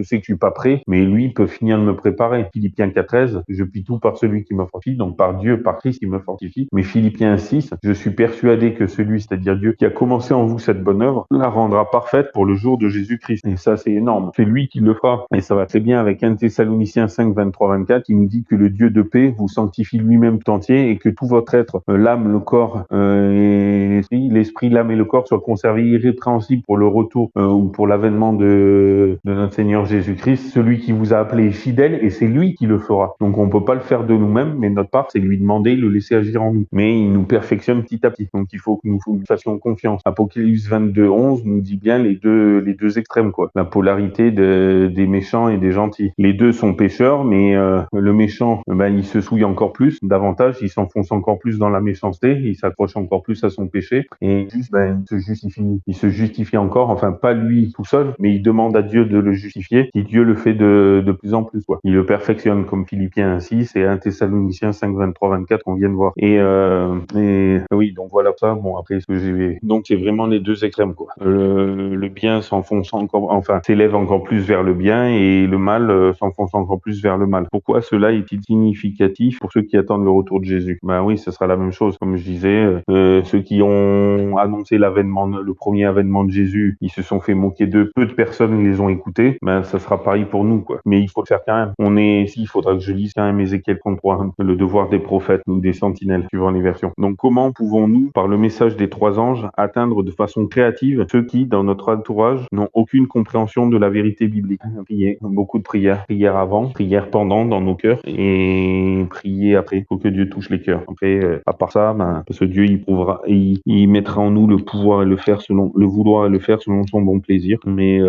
sais que je suis pas prêt, mais lui, il peut finir de me préparer. Philippiens 4:13, je puis tout par celui qui me fortifie, donc par Dieu, par Christ qui me fortifie. Mais Philippiens 6, je suis persuadé que celui, c'est-à-dire Dieu, qui a commencé en vous cette bonne œuvre, la rendra parfaite pour le jour de Jésus-Christ. Et ça, c'est énorme. C'est lui qui le fera. Et ça va très bien avec 1 Thessaloniciens 5, 23, 24, qui nous dit que le Dieu de paix vous sanctifie lui-même tout entier et que tout votre être, l'âme, le corps et l'esprit, l'âme et le corps soient conservés irrépréhensibles pour le retour ou pour l'avènement de notre Seigneur Jésus-Christ. Celui qui vous a appelé est fidèle et c'est lui qui le fera. Donc on peut pas le faire de nous-mêmes, mais notre part, c'est lui demander, le laisser agir en nous. Mais il nous perfectionne petit à petit. Donc il faut que nous fassions confiance. Apocalypse 22, 11 nous dit bien les deux extrêmes, quoi. La polarité des méchants et des gentils. Les deux sont pécheurs, mais le méchant, il se souille encore plus, davantage, il s'enfonce encore plus dans la méchanceté, il s'accroche encore plus à son péché, et juste, il se justifie encore, enfin pas lui tout seul, mais il demande à Dieu de le justifier, et Dieu le fait de plus en plus, quoi. Il le perfectionne comme Philippiens 6 et 1 Thessaloniciens 5, 23, 24 qu'on vient de voir. Et oui, donc voilà ça. Bon, après ce que j'ai, donc c'est vraiment les deux extrêmes, quoi. Le bien s'enfonce encore, enfin s'élève encore plus vers le bien et le mal s'enfonce encore plus vers le mal. Pourquoi cela est-il significatif pour ceux qui attendent le retour de Jésus? Oui, ce sera la même chose. Comme je disais, ceux qui ont annoncé le premier avènement de Jésus, ils se sont fait moquer d'eux. Peu de personnes les ont écoutés. Ça sera pareil pour nous, quoi. Mais il faut le faire quand même. Il faudra que je lise quand même Ézéchiel 33, le devoir des prophètes ou des sentinelles, suivant les versions. Donc, comment pouvons-nous, par le message des trois anges, atteindre de façon créative ceux qui, dans notre entourage, n'ont aucune compréhension de la vérité biblique? Prier, beaucoup de prières avant, prière pendant dans nos cœurs et prier après. Il faut que Dieu touche les cœurs. Après, à part ça, parce que Dieu, il mettra en nous le pouvoir et le vouloir et le faire selon son bon plaisir. Mais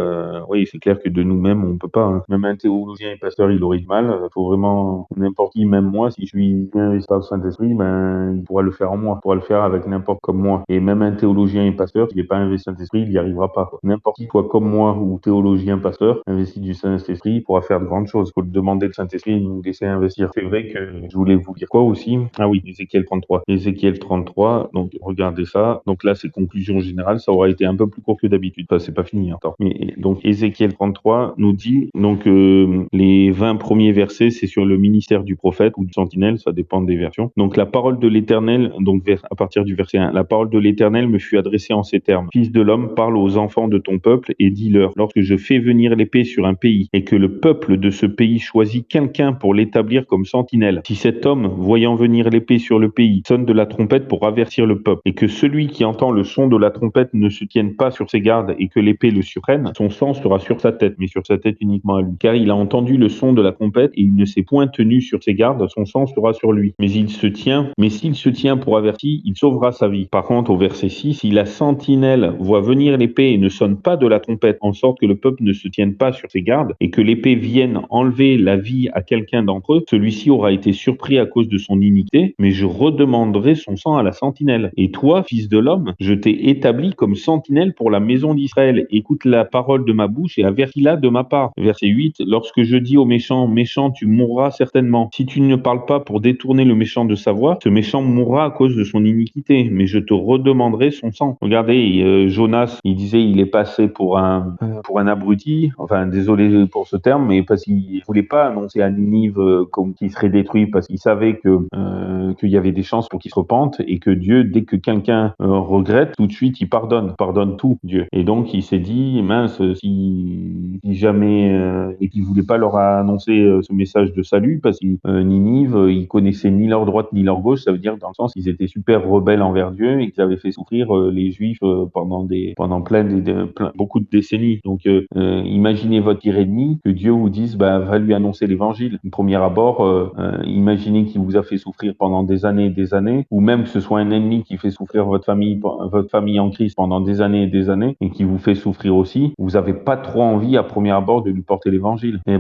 oui, c'est clair que de nous-mêmes, on peut pas. Hein. Même un théologien et pasteur, il aurait du mal. Faut vraiment n'importe qui, même moi, si je suis investi par le Saint-Esprit, il pourra le faire en moi, il pourra le faire avec n'importe comme moi. Et même un théologien et pasteur, s'il n'est pas investi du Saint-Esprit, il n'y arrivera pas. Quoi. N'importe qui, soit comme moi ou théologien, pasteur, investi du Saint-Esprit, il pourra faire de grandes choses. Il faut le demander le Saint-Esprit et nous laisser investir. C'est vrai que je voulais vous dire quoi aussi? Ah oui, Ézéchiel 33. Ézéchiel 33, donc regardez ça. Donc là, c'est conclusion générale. Ça aura été un peu plus court que d'habitude. Enfin, c'est pas fini encore. Mais donc Ézéchiel 33 nous dit, donc les 20 premiers versets, c'est sur le ministère du prophète ou du sentinelle, ça dépend des versions. Donc la parole de l'Éternel, donc à partir du verset 1, la parole de l'Éternel me fut adressée en ces termes. Fils de l'homme, parle aux enfants de ton peuple et dis-leur, lorsque je fais venir l'épée sur un pays et que le peuple de ce pays choisit quelqu'un pour l'établir comme sentinelle, si cet homme, voyant venir l'épée sur le pays, sonne de la trompette pour avertir le peuple, et que celui qui entend le son de la trompette ne se tienne pas sur ses gardes et que l'épée le surprenne, son sang sera sur sa tête, mais sur sa tête uniquement à lui. Car il a entendu le son de la trompette et il ne s'est point tenu sur ses gardes, son sang sera sur lui. Mais s'il se tient pour averti, il sauvera sa vie. Par contre, au verset 6, si la sentinelle voit venir l'épée et ne sonne pas de la trompette, en sorte que le peuple ne se tienne pas sur ses gardes et que l'épée vienne enlever la vie à quelqu'un d'entre eux, celui-ci aura été surpris à cause de son iniquité, mais je redemanderai son sang à la sentinelle. Et toi, fils de l'homme, je t'ai établi comme sentinelle pour la maison d'Israël. Écoute la parole de ma bouche et avertis-la de ma part. Verset 8, lorsque je dis au méchant, méchant, tu mourras certainement. Si tu ne parles pas pour détourner le méchant de sa voie, ce méchant mourra à cause de son iniquité, mais je te redemanderai son sang. Regardez, Jonas, il disait, il est passé pour un abruti, enfin désolé pour ce terme, mais parce qu'il voulait pas annoncer à Ninive comme qu'il serait détruit, parce qu'il savait qu'il y avait des chances pour qu'il se repente et que Dieu, dès que quelqu'un regrette, tout de suite il pardonne tout Dieu. Et donc il s'est dit mince, si jamais et qu'il voulait pas leur annoncer ce message de salut, parce que Ninive, ils connaissaient ni leur droite ni leur gauche, ça veut dire dans le sens qu'ils étaient super rebelles envers Dieu et qu'ils avaient fait souffrir les Juifs pendant beaucoup de décennies. Donc imaginez votre pire ennemi, que Dieu vous dise va lui annoncer l'évangile. Au premier abord, imaginez qu'il vous a fait souffrir pendant des années, ou même que ce soit un ennemi qui fait souffrir votre famille en Christ pendant des années et qui vous fait souffrir aussi. Vous n'avez pas trop envie à premier abord de lui porter l'évangile. Et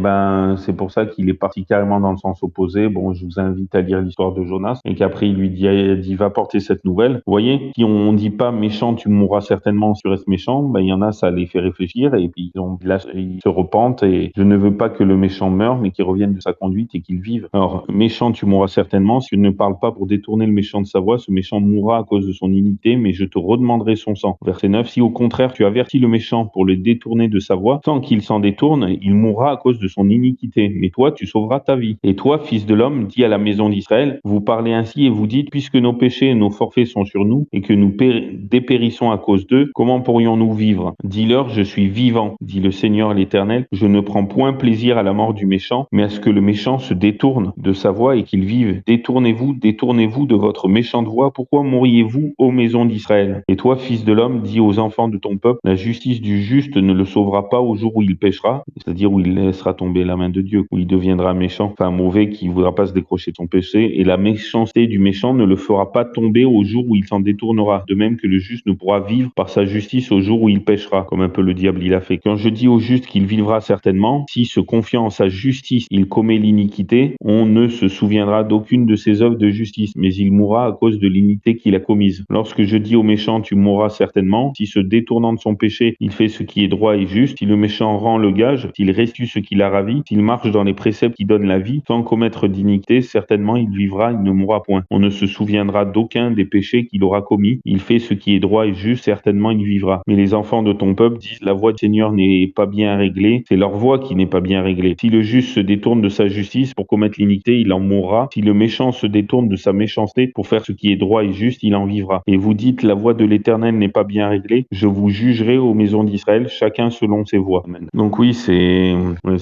c'est pour ça qu'il est parti carrément dans le sens opposé. Bon, je vous invite à lire l'histoire de Jonas et qu'après il lui dit va porter cette nouvelle. Vous voyez, si on dit pas méchant, tu mourras certainement, tu restes méchant, il y en a, ça les fait réfléchir et puis là, ils se repentent et je ne veux pas que le méchant meure, mais qu'il revienne de sa conduite et qu'il vive. Alors, méchant, tu mourras certainement. Si tu ne parles pas pour détourner le méchant de sa voie, ce méchant mourra à cause de son iniquité, mais je te redemanderai son sang. Verset 9, si au contraire tu avertis le méchant pour le détourner de sa voie, sans qu'il s'en détourne, il mourra à cause de son iniquité, mais toi, tu sauveras ta vie. Et toi, fils de l'homme, dis à la maison d'Israël, vous parlez ainsi et vous dites, puisque nos péchés et nos forfaits sont sur nous et que nous dépérissons à cause d'eux, comment pourrions-nous vivre? Dis-leur, je suis vivant, dit le Seigneur l'Éternel, je ne prends point plaisir à la mort du méchant, mais à ce que le méchant se détourne de sa voie et qu'il vive. Détournez-vous de votre méchante voie. Pourquoi mourriez-vous, ô maison d'Israël? Et toi, fils de l'homme, dis aux enfants de ton peuple, la justice du juste ne le sauvera pas au jour où il péchera, c'est-à-dire où il laissera tomber la main de Dieu, où il deviendra méchant, enfin mauvais, qui ne voudra pas se décrocher de son péché, et la méchanceté du méchant ne le fera pas tomber au jour où il s'en détournera, de même que le juste ne pourra vivre par sa justice au jour où il péchera, comme un peu le diable il a fait. Quand je dis au juste qu'il vivra certainement, si se confiant en sa justice, il commet l'iniquité, on ne se souviendra d'aucune de ses œuvres de justice, mais il mourra à cause de l'iniquité qu'il a commise. Lorsque je dis au méchant, tu mourras certainement, si se détournant de son péché, il fait ce qui est droit et juste, si le méchant rend le gage, s'il restitue ce qu'il a ravi, s'il marche dans les préceptes qui donnent la vie, sans commettre d'iniquité, certainement il vivra, il ne mourra point. On ne se souviendra d'aucun des péchés qu'il aura commis, il fait ce qui est droit et juste, certainement il vivra. Mais les enfants de ton peuple disent, la voie du Seigneur n'est pas bien réglée, c'est leur voie qui n'est pas bien réglée. Si le juste se détourne de sa justice pour commettre l'iniquité, il en mourra. Si le méchant se détourne de sa méchanceté pour faire ce qui est droit et juste, il en vivra. Et vous dites, la voie de l'Éternel n'est pas bien réglée, je vous jugerai aux maisons d'Israël, chacun selon ses voies. Amen. Donc oui, c'est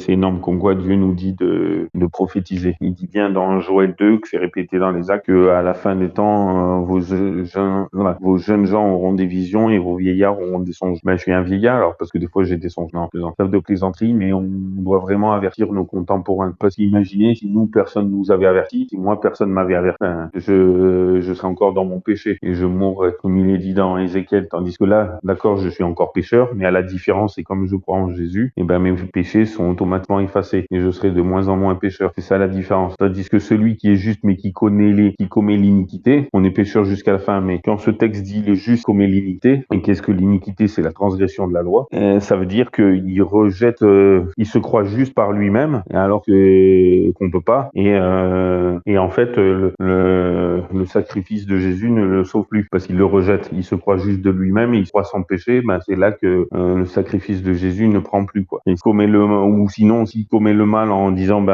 énorme comme quoi Dieu nous dit de prophétiser. Il dit bien dans Joël 2, que c'est répété dans les actes, qu'à la fin des temps, vos jeunes gens auront des visions et vos vieillards auront des songes. Je suis un vieillard, alors parce que des fois j'ai des songes, non, trêve de plaisanterie, mais on doit vraiment avertir nos nos contemporains. Parce qu'imaginez si nous, personne nous avait averti, si moi, personne m'avait averti, je serais encore dans mon péché et je mourrais, comme il est dit dans Ézéchiel. Tandis que là, d'accord, je suis encore pécheur, mais à la différence, c'est comme je crois en Jésus, et ben mes péchés sont automatiquement effacés et je serai de moins en moins pécheur. C'est ça la différence. Tandis que celui qui est juste mais qui commet l'iniquité, on est pécheur jusqu'à la fin. Mais quand ce texte dit le juste commet l'iniquité, et qu'est-ce que l'iniquité? C'est la transgression de la loi. Ça veut dire qu'il rejette, il se croit juste par lui-même, alors que qu'on peut pas. Et en fait, le sacrifice de Jésus ne le sauve plus parce qu'il le rejette. Il se croit juste de lui-même, et il croit sans péché. Ben c'est là que le sacrifice de Jésus ne prend plus, quoi. Il commet ou sinon s'il commet le mal en disant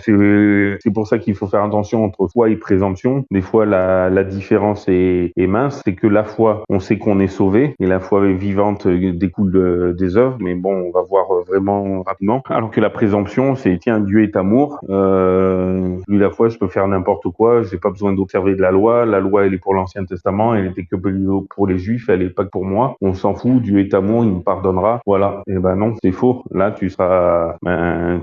c'est pour ça qu'il faut faire attention entre foi et présomption. Des fois la différence est mince, c'est que la foi, on sait qu'on est sauvé et la foi vivante découle des œuvres, mais bon, on va voir vraiment rapidement. Alors que la présomption, c'est tiens, Dieu est amour. La foi, je peux faire n'importe quoi, j'ai pas besoin d'observer de la loi. La loi, elle est pour l'Ancien Testament, elle était que pour les Juifs, elle est pas que pour moi. On s'en fout, Dieu est amour, il me pardonnera. Voilà. Et ben non, c'est faux. Là, tu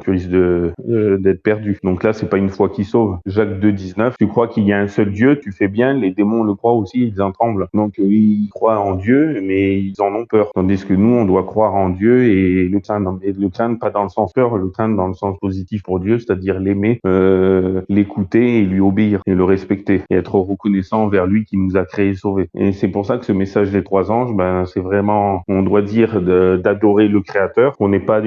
risques d'être perdu. Donc là, c'est pas une foi qui sauve. Jacques 2,19, tu crois qu'il y a un seul Dieu, tu fais bien, les démons le croient aussi, ils en tremblent. Donc ils croient en Dieu, mais ils en ont peur. Tandis que nous, on doit croire en Dieu et le craindre pas dans le sens peur, le craindre dans le sens positif pour Dieu, c'est-à-dire l'aimer, l'écouter et lui obéir et le respecter et être reconnaissant envers lui qui nous a créés et sauvés. Et c'est pour ça que ce message des trois anges, c'est vraiment, on doit dire d'adorer le Créateur, qu'on n'est pas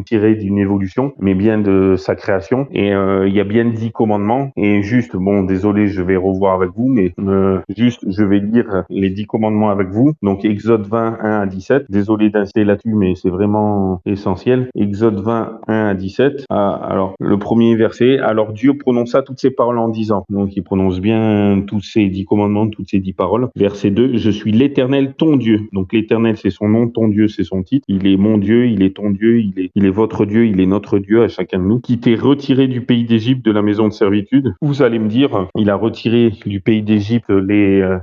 tiré d'une évolution, mais bien de sa création. Et il y a bien 10 commandements. Et juste, bon, désolé, je vais revoir avec vous, mais juste, je vais lire les 10 commandements avec vous. Donc Exode 20, 1 à 17. Désolé d'insister là-dessus, mais c'est vraiment essentiel. Exode 20, 1 à 17. Alors, le premier verset. Alors Dieu prononça toutes ces paroles en disant. Donc il prononce bien tous ces 10 commandements, toutes ces 10 paroles. Verset 2. Je suis l'Éternel, ton Dieu. Donc l'Éternel, c'est son nom, ton Dieu, c'est son titre. Il est mon Dieu, il est ton Dieu, il est votre Dieu, il est notre Dieu à chacun de nous, qui t'est retiré du pays d'Égypte, de la maison de servitude. Vous allez me dire, il a retiré du pays d'Égypte les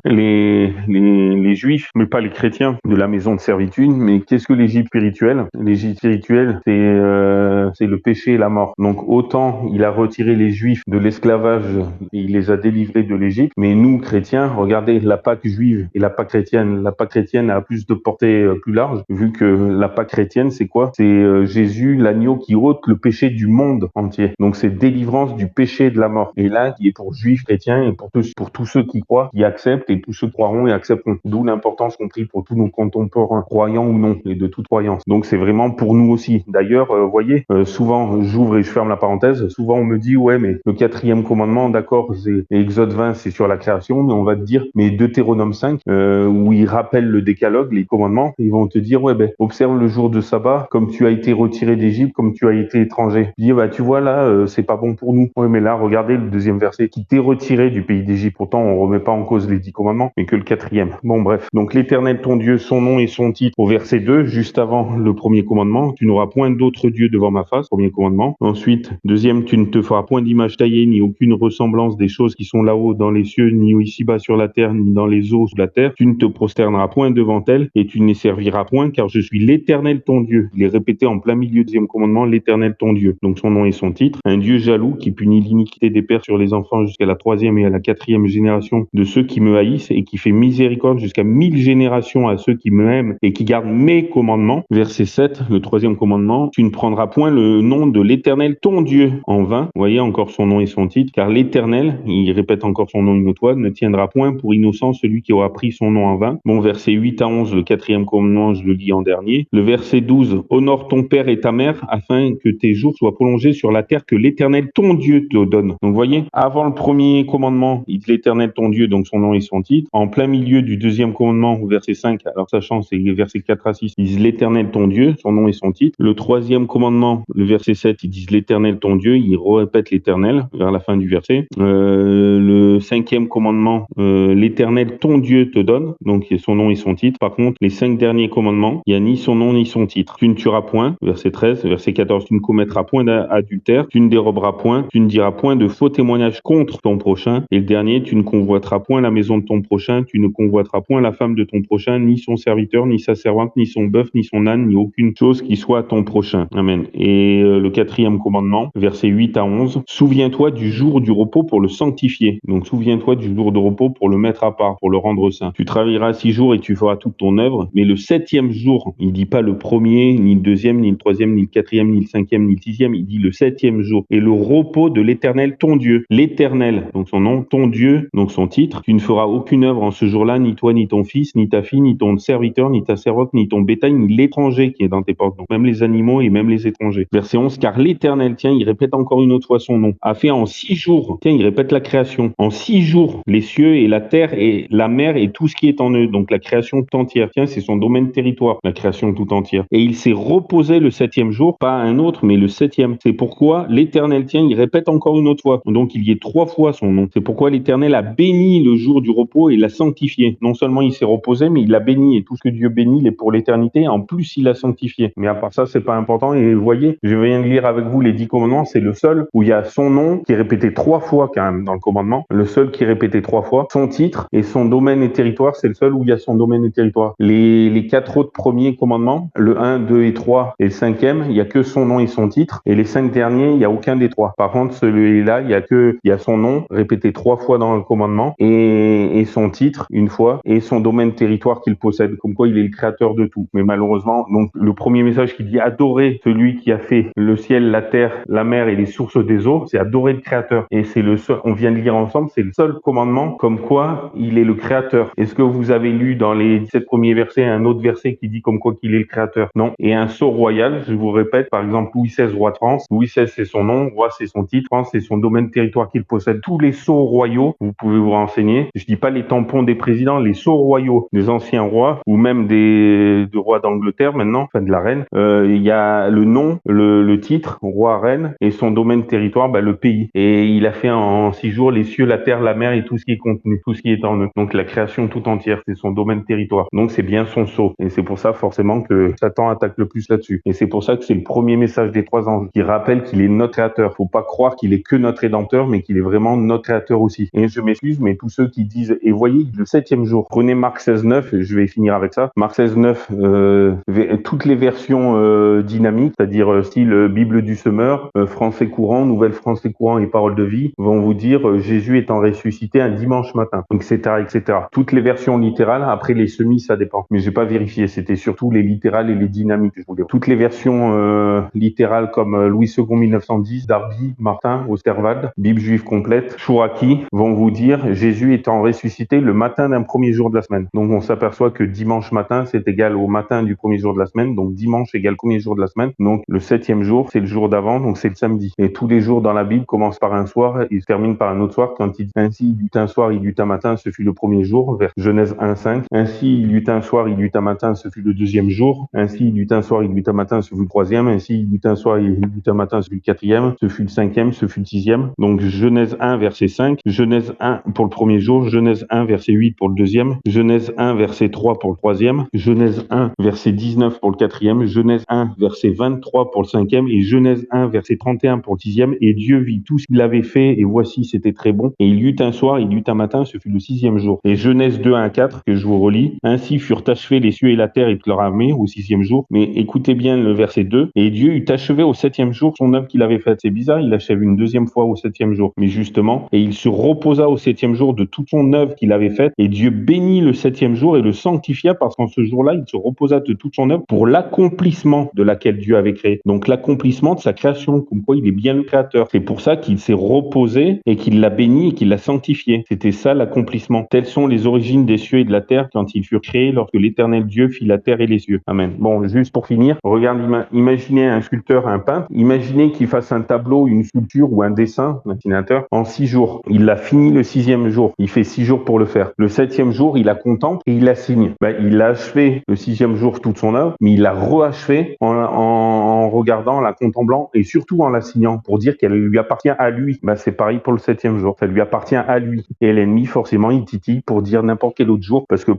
Juifs, mais pas les chrétiens, de la maison de servitude. Mais qu'est-ce que l'Égypte spirituelle? L'Égypte spirituelle, c'est le péché et la mort. Donc autant il a retiré les Juifs de l'esclavage, il les a délivrés de l'Égypte, mais nous, chrétiens, regardez la Pâque juive et la Pâque chrétienne. La Pâque chrétienne a plus de portée plus large, vu que la Pâque chrétienne, c'est quoi? C'est Jésus, l'agneau qui ôte le péché du monde entier. Donc c'est délivrance du péché et de la mort. Et là, qui est pour juifs, chrétiens et pour tous ceux qui croient, qui acceptent, et tous ceux qui croiront et accepteront. D'où l'importance compris pour tous nos contemporains, croyants ou non, et de toute croyance. Donc c'est vraiment pour nous aussi. D'ailleurs, voyez, souvent, j'ouvre et je ferme la parenthèse, souvent on me dit, ouais, mais le 4e commandement, d'accord, c'est Exode 20, c'est sur la création, mais on va te dire, mais Deutéronome 5, où il rappelle le décalogue, les commandements, ils vont te dire, ouais, observe le jour de sabbat, comme tu as été retiré d'Égypte, comme tu as été étranger. Je dis, tu vois, là, c'est pas bon pour nous. Ouais, mais là, regardez le 2e verset, qui t'est retiré du pays d'Égypte. Pourtant, on remet pas en cause les 10 commandements, mais que le 4e. Bon, bref. Donc, l'Éternel, ton Dieu, son nom et son titre, au verset 2, juste avant le 1er commandement, tu n'auras point d'autre Dieu devant ma face, 1er commandement. Ensuite, 2e, tu ne te feras point d'image taillée, ni aucune ressemblance des choses qui sont là-haut dans les cieux, ni ici-bas sur la terre, ni dans les eaux sous la terre. Tu ne te prosterneras point devant elles, et tu ne les serviras point, car je suis l'Éternel, ton Dieu. Il est répété en plein milieu du 2e commandement, l'Éternel, ton Dieu. Donc son nom et son titre. Un Dieu jaloux qui punit l'iniquité des pères sur les enfants jusqu'à la 3e et à la 4e génération de ceux qui me haïssent, et qui fait miséricorde jusqu'à 1000 générations à ceux qui me aiment et qui gardent mes commandements. Verset 7, le 3e commandement. Tu ne prendras point le nom de l'Éternel, ton Dieu, en vain. Vous voyez encore son nom et son titre. Car l'Éternel, il répète encore son nom une autre fois, ne tiendra point pour innocent celui qui aura pris son nom en vain. Bon, verset 8 à 11, le 4e commandement, je le lis en dernier. Le verset 12, honore ton père et ta mère afin que tes jours soient prolongés sur la terre que l'Éternel, ton Dieu, te donne. Donc, vous voyez, avant le 1er commandement, il dit l'Éternel, ton Dieu, donc son nom et son titre. En plein milieu du 2e commandement, au verset 5, alors sachant, c'est les versets 4 à 6, ils disent l'Éternel, ton Dieu, son nom et son titre. Le 3e commandement, le verset 7, ils disent l'Éternel, ton Dieu, ils répètent l'Éternel vers la fin du verset. Le 5e commandement, l'Éternel, ton Dieu, te donne, donc son nom et son titre. Par contre, les 5 derniers commandements, il n'y a ni son nom ni son titre. Tu ne tueras point, verset 13, verset 14, tu ne commettras point d'adultère, tu ne déroberas point, tu ne diras point de faux témoignages contre ton prochain. Et le dernier, tu ne convoiteras point la maison de ton prochain, tu ne convoiteras point la femme de ton prochain, ni son serviteur, ni sa servante, ni son bœuf, ni son âne, ni aucune chose qui soit à ton prochain. Amen. Et le 4e commandement, versets 8 à 11. Souviens-toi du jour du repos pour le sanctifier. Donc souviens-toi du jour de repos pour le mettre à part, pour le rendre saint. Tu travailleras 6 jours et tu feras toute ton œuvre, mais le 7e jour, il dit pas le premier, ni le 2e, ni le 3e, ni le 4e, ni le 5e, ni le 6e, il dit le 7e jour. Et le repos de l'Éternel, ton Dieu. L'Éternel, donc son nom, ton Dieu, donc son titre. Tu ne feras aucune œuvre en ce jour-là, ni toi, ni ton fils, ni ta fille, ni ton serviteur, ni ta servante, ni ton bétail, ni l'étranger qui est dans tes portes. Donc même les animaux et même les étrangers. Verset 11, car l'Éternel, tiens, il répète encore une autre fois son nom, a fait en 6 jours, tiens, il répète la création, en 6 jours, les cieux et la terre et la mer et tout ce qui est en eux, donc la création tout entière. Tiens, c'est son domaine territoire, la création tout entière. Et il s'est reposé le 7e jour, pas un autre, mais le 7e. C'est pourquoi l'Éternel, tiens, il répète encore une autre fois. Donc il y est 3 fois son nom. C'est pourquoi l'Éternel a béni le jour du repos et l'a sanctifié. Non seulement il s'est reposé, mais il l'a béni, et tout ce que Dieu bénit, il est pour l'éternité. En plus, il l'a sanctifié. Mais à part ça, c'est pas important. Et vous voyez, je viens de lire avec vous les 10 commandements, c'est le seul où il y a son nom qui est répété 3 fois quand même dans le commandement. Le seul qui est répété 3 fois. Son titre et son domaine et territoire, c'est le seul où il y a son domaine et territoire. Les 4 autres premiers commandements, le 1, 2 et 3 et le 5e, il y a que son nom et son titre. Et les 5 derniers, il y a aucun des 3. Par contre, celui-là, il y a son nom répété 3 fois dans le commandement et son titre une fois et son domaine territoire qu'il possède. Comme quoi, il est le créateur de tout. Mais malheureusement, donc le premier message qui dit adorer celui qui a fait le ciel, la terre, la mer et les sources des eaux, c'est adorer le créateur. Et c'est le seul, on vient de lire ensemble, c'est le seul commandement comme quoi il est le créateur. Est-ce que vous avez lu dans les 17 premiers versets un autre verset qui dit comme quoi qu'il est le créateur? Non. Et un sceau royal, je vous répète, par exemple Louis XVI, roi de France. Louis XVI, c'est son nom, roi, c'est son titre, France, c'est son domaine territoire qu'il possède. Tous les sceaux royaux, vous pouvez vous renseigner. Je dis pas les tampons des présidents, les sceaux royaux des anciens rois ou même des rois d'Angleterre maintenant, enfin de la reine. Il y a le nom, le titre, roi, reine, et son domaine territoire, le pays. Et il a fait en 6 jours les cieux, la terre, la mer et tout ce qui est contenu, tout ce qui est en eux. Donc la création tout entière, c'est son domaine territoire. Donc c'est bien son sceau. Et c'est pour ça forcément que Satan attaque le plus là-dessus. Et c'est pour ça que c'est le premier message des 3 anges qui rappelle qu'il est notre créateur. Faut pas croire qu'il est que notre rédempteur, mais qu'il est vraiment notre créateur aussi. Et je m'excuse, mais tous ceux qui disent, et voyez, le 7e jour, prenez Marc 16:9, je vais finir avec ça. Marc 16:9, toutes les versions dynamiques, c'est-à-dire style Bible du semeur, français courant, Nouvelle français courant et Parole de vie, vont vous dire Jésus étant ressuscité un dimanche matin, etc., etc. Toutes les versions littérales, après les semis, ça dépend. Mais j'ai pas vérifié, c'était surtout les littérales et les dynamiques, je voulais. Toutes les versions littérales comme Louis II 1910, Darby, Martin, Osterwald, Bible juive complète, Chouraki, vont vous dire Jésus étant ressuscité le matin d'un premier jour de la semaine. Donc on s'aperçoit que dimanche matin, c'est égal au matin du premier jour de la semaine, donc dimanche égale premier jour de la semaine. Donc le 7e jour, c'est le jour d'avant, donc c'est le samedi. Et tous les jours dans la Bible commencent par un soir et se terminent par un autre soir. Quand il dit ainsi il y eut un soir, il y eut un matin, ce fut le premier jour, vers Genèse 1:5. Ainsi il y eut un soir, il y eut un matin, ce fut le 2e jour. Ainsi il y eut un soir, il y eut un matin, ce fut le 3e. Ainsi il y eut un soir, il y eut un matin, ce fut le 4e. Ce fut le 5e, ce fut le 6e. Donc Genèse 1 verset 5, Genèse 1 pour le premier jour, Genèse 1 verset 8 pour le 2e, Genèse 1 verset 3 pour le 3e, Genèse 1 verset 19 pour le 4e, Genèse 1 verset 23 pour le 5e et Genèse 1 verset 31 pour le 6e. Et Dieu vit tout ce qu'il avait fait et voici c'était très bon. Et il y eut un soir, il y eut un matin, ce fut le 6e jour. Et Genèse 2 1 4 que je vous relis, ainsi furent achevés les cieux et la terre et toute leur armée au 6e jour. Mais écoutez bien le verset 2, et Dieu eut achevé au 7e jour son œuvre qu'il avait faite. C'est bizarre, il achève une 2e fois au 7e jour. Mais justement, et il se reposa au 7e jour de toute son œuvre qu'il avait faite, et Dieu bénit le 7e jour et le sanctifia parce qu'en ce jour-là, il se reposa de toute son œuvre pour l'accomplissement de laquelle Dieu avait créé. Donc l'accomplissement de sa création, comme quoi il est bien le créateur. C'est pour ça qu'il s'est reposé et qu'il l'a béni et qu'il l'a sanctifié. C'était ça l'accomplissement. Telles sont les origines des cieux et de la terre quand ils furent créés lorsque l'Éternel Dieu fit la terre et les cieux. Amen. Bon, juste pour finir, regarde, imaginez un sculpteur, un peintre, imaginez qu'il fasse un tableau, une sculpture ou un dessin, un dessinateur, en 6 jours. Il l'a fini le 6e jour. Il fait 6 jours pour le faire. Le 7e jour, il la contemple et il la signe. Il l'a achevé le 6e jour toute son œuvre, mais il l'a reachevé en regardant, la contemplant et surtout en la signant pour dire qu'elle lui appartient à lui. C'est pareil pour le 7e jour. Ça lui appartient à lui. Et l'ennemi, forcément, il titille pour dire n'importe quel autre jour parce que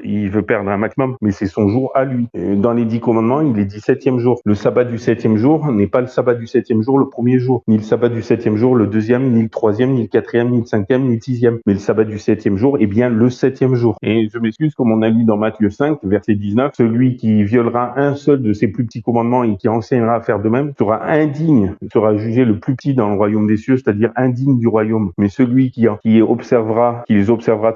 il veut perdre un maximum, mais c'est son jour à lui. Et dans les 10 commandements, il est dit 7e jour. Le sabbat du 7e jour n'est pas le sabbat du 7e jour le premier jour, ni le sabbat du 7e jour le 2e, ni le 3e, ni le 4e, ni le 5e, ni le 6e. Mais le sabbat du 7e jour est bien le 7e jour. Et je m'excuse, comme on a lu dans Matthieu 5, verset 19, celui qui violera un seul de ces plus petits commandements commandements et qui enseignera à faire de même sera indigne, sera jugé le plus petit dans le royaume des cieux, c'est-à-dire indigne du royaume. Mais celui qui les observera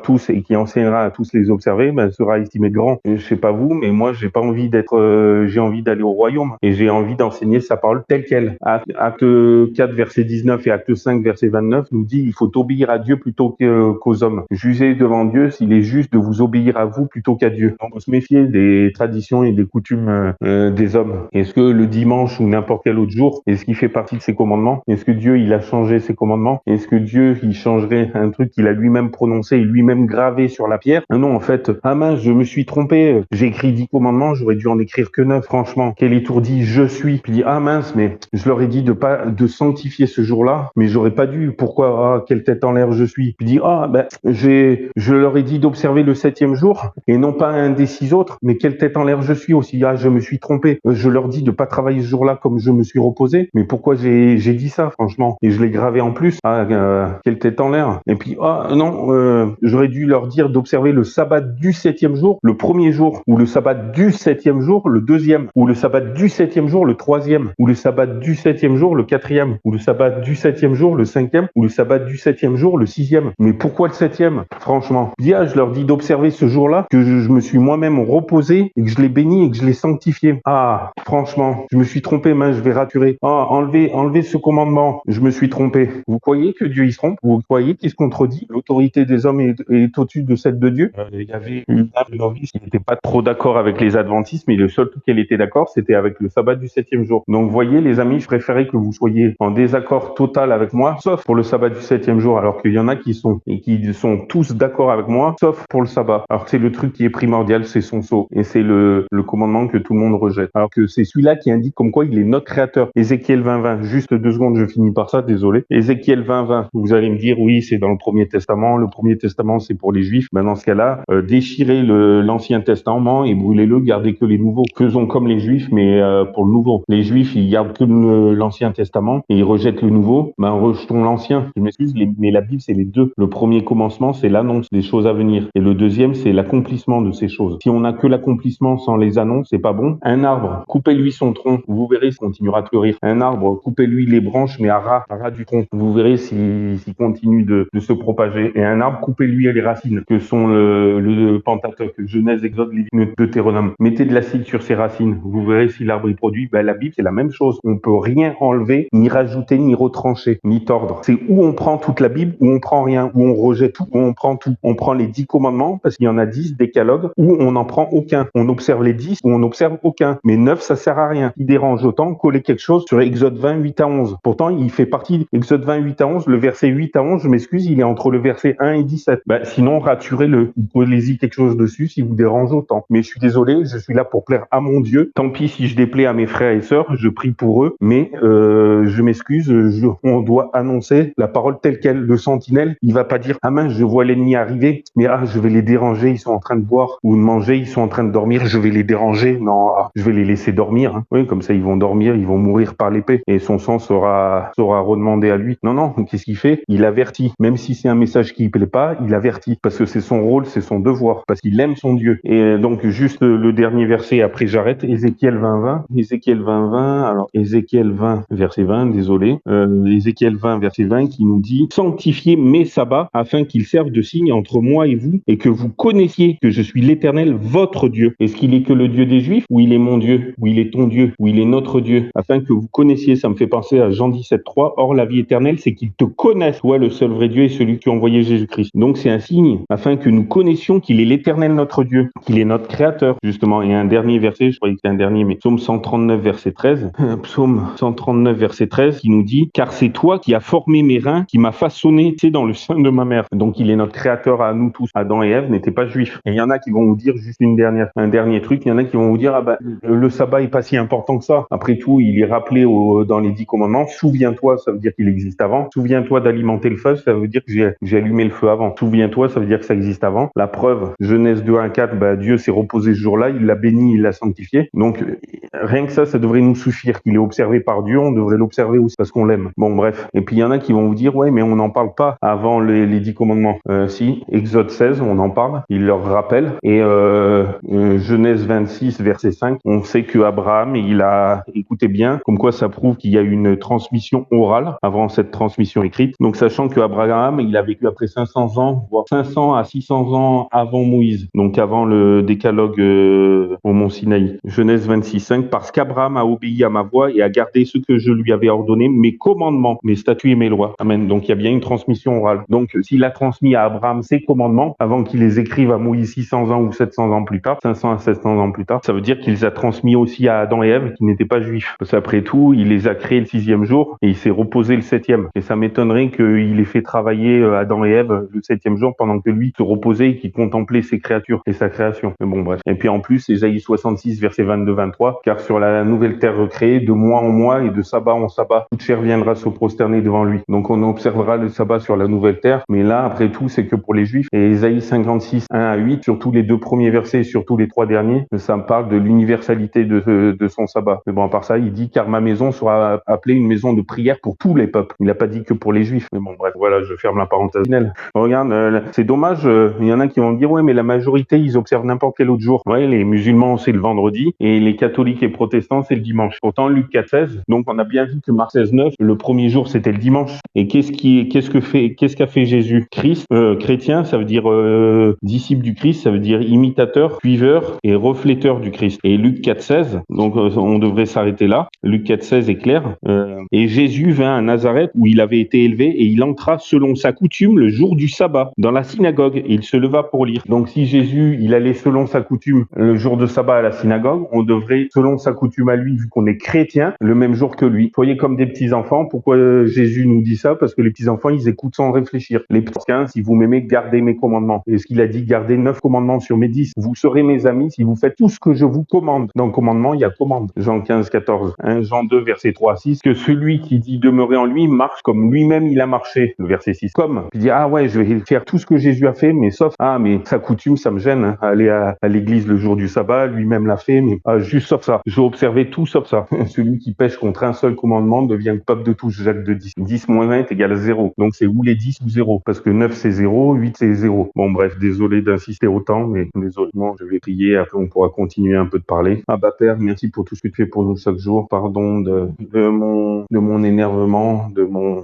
tous et qui enseignera à tous les observer, sera estimé grand. Et je sais pas vous, mais moi j'ai pas envie j'ai envie d'aller au royaume et j'ai envie d'enseigner sa parole telle qu'elle. Acte 4 verset 19 et acte 5 verset 29 nous dit il faut obéir à Dieu plutôt qu'aux hommes. Jugez devant Dieu s'il est juste de vous obéir à vous plutôt qu'à Dieu. On doit se méfier des traditions et des coutumes des hommes. Est-ce que le dimanche ou n'importe quel autre jour, est-ce qu'il fait partie de ses commandements? Est-ce que Dieu il a changé ses commandements? Est-ce que Dieu il changerait un truc qu'il a lui-même prononcé et lui-même gravé sur la pierre? Non, en fait, ah mince, je me suis trompé. J'ai écrit 10 commandements, j'aurais dû en écrire que 9. Franchement, quel étourdi je suis. Puis dit ah mince, mais je leur ai dit de sanctifier ce jour-là, mais j'aurais pas dû. Pourquoi? Ah, quelle tête en l'air je suis. Puis dit je leur ai dit d'observer le 7e jour et non pas un des 6 autres. Mais quelle tête en l'air je suis aussi. Ah, je me suis trompé. Je leur dis de pas travailler ce jour-là comme je me suis reposé. Mais pourquoi j'ai dit ça, franchement? Et je l'ai gravé en plus. Ah, quelle tête en l'air. Et puis j'aurais dû leur dire d'observer le sabbat du 7e jour, le premier jour, ou le sabbat du 7e jour, le deuxième, ou le sabbat du 7e jour, le troisième, ou le sabbat du 7e jour, le quatrième, ou le sabbat du 7e jour, le cinquième, ou le sabbat du 7e jour, le 6e. Mais pourquoi le 7e? Franchement. Je leur dis d'observer ce jour-là, que je me suis moi-même reposé, et que je l'ai béni, et que je l'ai sanctifié. Ah, franchement, je me suis trompé, je vais raturer. Ah, enlever ce commandement. Je me suis trompé. Vous croyez que Dieu il se trompe? Vous croyez qu'il se contredit? L'autorité des hommes est au-dessus de celle de Dieu. Il y avait une dame novice qui n'était pas trop d'accord avec les adventistes, mais le seul truc qu'elle était d'accord, c'était avec le sabbat du 7e jour. Donc, vous voyez, les amis, je préférais que vous soyez en désaccord total avec moi, sauf pour le sabbat du 7e jour, alors qu'il y en a qui sont tous d'accord avec moi, sauf pour le sabbat. Alors que c'est le truc qui est primordial, c'est son sceau. Et c'est le commandement que tout le monde rejette. Alors que c'est celui-là qui indique comme quoi il est notre créateur. Ézéchiel 20:20. Juste 2 secondes, je finis par ça, désolé. Ézéchiel 20:20. Vous allez me dire, oui, c'est dans le Premier Testament. Le Premier Testament, c'est pour les Juifs. Dans ce cas-là, déchirez l'Ancien Testament et brûlez-le, gardez que les nouveaux. Faisons comme les Juifs, mais pour le nouveau. Les Juifs, ils gardent que l'Ancien Testament et ils rejettent le nouveau. Rejetons l'Ancien. Je m'excuse, mais la Bible, c'est les deux. Le premier commencement, c'est l'annonce des choses à venir. Et le deuxième, c'est l'accomplissement de ces choses. Si on n'a que l'accomplissement sans les annonces, c'est pas bon. Un arbre, coupez-lui son tronc. Vous verrez s'il continuera de fleurir. Un arbre, coupez-lui les branches, mais à ras du tronc. Vous verrez s'il continue de se propager. Et un arbre, coupez-lui les racines, que sont le Pentateuque, Genèse, Exode, Lévitique, Deutéronome. Mettez de l'acide sur ses racines. Vous verrez si l'arbre y produit. La Bible, c'est la même chose. On peut rien enlever, ni rajouter, ni retrancher, ni tordre. C'est où on prend toute la Bible, où on prend rien, où on rejette tout, où on prend tout. On prend les 10 commandements, parce qu'il y en a 10 décalogues, où on n'en prend aucun. On observe les 10, où on n'observe aucun. Mais 9, ça sert à rien. Il dérange autant coller quelque chose sur Exode 20, 8 à 11. Pourtant, il fait partie Exode 20, 8 à 11, le verset 8 à 11, je m'excuse, il est entre le verset 1 et 17. Sinon, raturez-le. Vous collez-y quelque chose dessus si vous dérange autant. Mais je suis désolé, je suis là pour plaire à mon Dieu. Tant pis si je déplais à mes frères et sœurs, je prie pour eux, mais je m'excuse, on doit annoncer la parole telle qu'elle. Le sentinelle, il va pas dire ah mince, je vois l'ennemi arriver, mais je vais les déranger, ils sont en train de boire ou de manger, ils sont en train de dormir, je vais les déranger. Non, je vais les laisser dormir. Oui, comme ça ils vont dormir, ils vont mourir par l'épée et son sang sera redemandé à lui. Non, qu'est-ce qu'il fait? Il avertit. Même si c'est un message qui ne plaît pas, il avertit parce que c'est son rôle, c'est son devoir, parce qu'il aime son Dieu. Et donc juste le dernier verset, après j'arrête. Ézéchiel 20:20. Ézéchiel 20:20. Alors Ézéchiel 20 verset 20. Désolé. Ézéchiel 20 verset 20 qui nous dit sanctifiez mes sabbats afin qu'ils servent de signe entre moi et vous et que vous connaissiez que je suis l'Éternel votre Dieu. Est-ce qu'il est que le Dieu des Juifs ou il est mon Dieu ou il est ton Dieu ou il est notre Dieu? Afin que vous connaissiez, ça me fait penser à Jean 17:3. Or la vie éternelle, c'est qu'ils te connaissent, toi le seul vrai Dieu et celui qui a envoyé Jésus-Christ. Donc c'est un signe afin que nous connaissions qu'il est l'Éternel notre Dieu, qu'il est notre Créateur justement. Et un dernier verset, je croyais que c'était un dernier, mais Psaume 139 verset 13. Psaume 139 verset 13 qui nous dit car c'est toi qui as formé mes reins, qui m'as façonné, tu sais, dans le sein de ma mère. Donc il est notre Créateur à nous tous. Adam et Ève n'étaient pas juifs. Et il y en a qui vont vous dire juste un dernier truc. Il y en a qui vont vous dire le sabbat est pas si important que ça. Après tout, il est rappelé dans les 10 commandements. Souviens-toi, ça veut dire qu'il existe avant. Souviens-toi d'alimenter le feu, ça veut dire que j'ai allumé le feu avant. Souviens-toi, ça veut dire que ça existe avant. La preuve, Genèse 2:1-4, Dieu s'est reposé ce jour-là, il l'a béni, il l'a sanctifié. Donc rien que ça devrait nous suffire. Qu'il est observé par Dieu, on devrait l'observer aussi parce qu'on l'aime. Bon bref. Et puis il y en a qui vont vous dire ouais mais on n'en parle pas avant les 10 commandements. Si, Exode 16, on en parle, il leur rappelle. Et Genèse 26 verset 5, on sait que Abraham et il a, écoutez bien, comme quoi ça prouve qu'il y a une transmission orale avant cette transmission écrite. Donc sachant que Abraham, il a vécu après 500 ans, voire 500 à 600 ans avant Moïse, donc avant le décalogue au mont Sinaï. Genèse 26:5, parce qu'Abraham a obéi à ma voix et a gardé ce que je lui avais ordonné, mes commandements, mes statuts et mes lois. Amen. Donc il y a bien une transmission orale. Donc s'il a transmis à Abraham ses commandements avant qu'il les écrive à Moïse 600 ans ou 700 ans plus tard, 500 à 700 ans plus tard, ça veut dire qu'il les a transmis aussi à Adam et Ève qui n'étaient pas juifs. Parce qu'après tout, il les a créés le 6e jour et il s'est reposé le 7e. Et ça m'étonnerait qu'il ait fait travailler Adam et Ève le 7e jour pendant que lui se reposait et qu'il contemplait ses créatures et sa création. Mais bon, bref. Et puis en plus, Ésaïe 66, verset 22-23, car sur la nouvelle terre recréée, de mois en mois et de sabbat en sabbat, toute chair viendra se prosterner devant lui. Donc on observera le sabbat sur la nouvelle terre, mais là, après tout, c'est que pour les juifs. Et Ésaïe 56, 1-8, surtout les 2 premiers versets et surtout les 3 derniers, ça me parle de l'universalité de son sabbat. Mais bon, à part ça, il dit, car ma maison sera appelée une maison de prière pour tous les peuples. Il n'a pas dit que pour les juifs. Mais bon, bref, voilà, je ferme la parenthèse. Regarde, c'est dommage, il y en a qui vont me dire, ouais, mais la majorité, ils observent n'importe quel autre jour. Ouais, les musulmans, c'est le vendredi, et les catholiques et protestants, c'est le dimanche. Pourtant, Luc 4:16, donc on a bien vu que Marc 16:9, le premier jour, c'était le dimanche. Et qu'est-ce qu'a fait Jésus? Christ, chrétien, ça veut dire disciple du Christ, ça veut dire imitateur, suiveur et refléteur du Christ. Et Luc 4:16, donc on devrait s'arrêter là. Luc 4:16 est clair. Et Jésus vint à Nazareth où il avait été élevé et il entra selon sa coutume le jour du sabbat dans la synagogue et il se leva pour lire. Donc si Jésus, il allait selon sa coutume le jour de sabbat à la synagogue, on devrait, selon sa coutume à lui, vu qu'on est chrétien, le même jour que lui. Soyez comme des petits-enfants. Pourquoi Jésus nous dit ça? Parce que les petits-enfants, ils écoutent sans réfléchir. Les petits, si vous m'aimez, gardez mes commandements. Et ce qu'il a dit, gardez 9 commandements sur mes 10. Vous serez mes amis si vous faites tout ce que je vous commande. Dans le commandement, il y a commande. Jean 15:14. Jean 2, verset 3-6. Que celui qui dit demeurer en lui marche comme lui-même il a marché. Le verset 6. Comme. Il dit, ah ouais, je vais faire tout ce que Jésus a fait, mais sauf, mais sa coutume, ça me gêne. Hein. Aller à l'église le jour du sabbat, lui-même l'a fait, mais juste sauf ça. Je vais observer tout sauf ça. Celui qui pêche contre un seul commandement devient coupable de tout. Jacques 2:10. 10 moins 1 est égal à 0. Donc c'est ou les 10 ou 0. Parce que 9 c'est 0, 8 c'est 0. Bon bref, désolé d'insister autant, mais désolé, je vais prier, après on pourra continuer un peu de parler. Père, merci pour tout ce que tu fais pour nous chaque jour. Pardon de mon énervement,